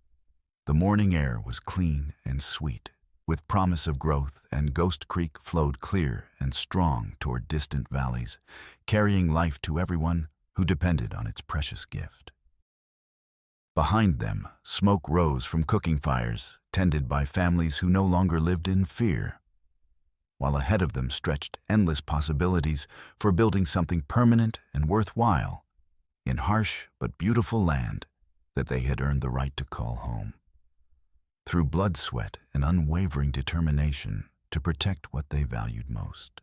The morning air was clean and sweet, with promise of growth, and Ghost Creek flowed clear and strong toward distant valleys, carrying life to everyone who depended on its precious gift. Behind them, smoke rose from cooking fires, tended by families who no longer lived in fear, while ahead of them stretched endless possibilities for building something permanent and worthwhile in harsh but beautiful land that they had earned the right to call home. Through blood, sweat, and unwavering determination to protect what they valued most.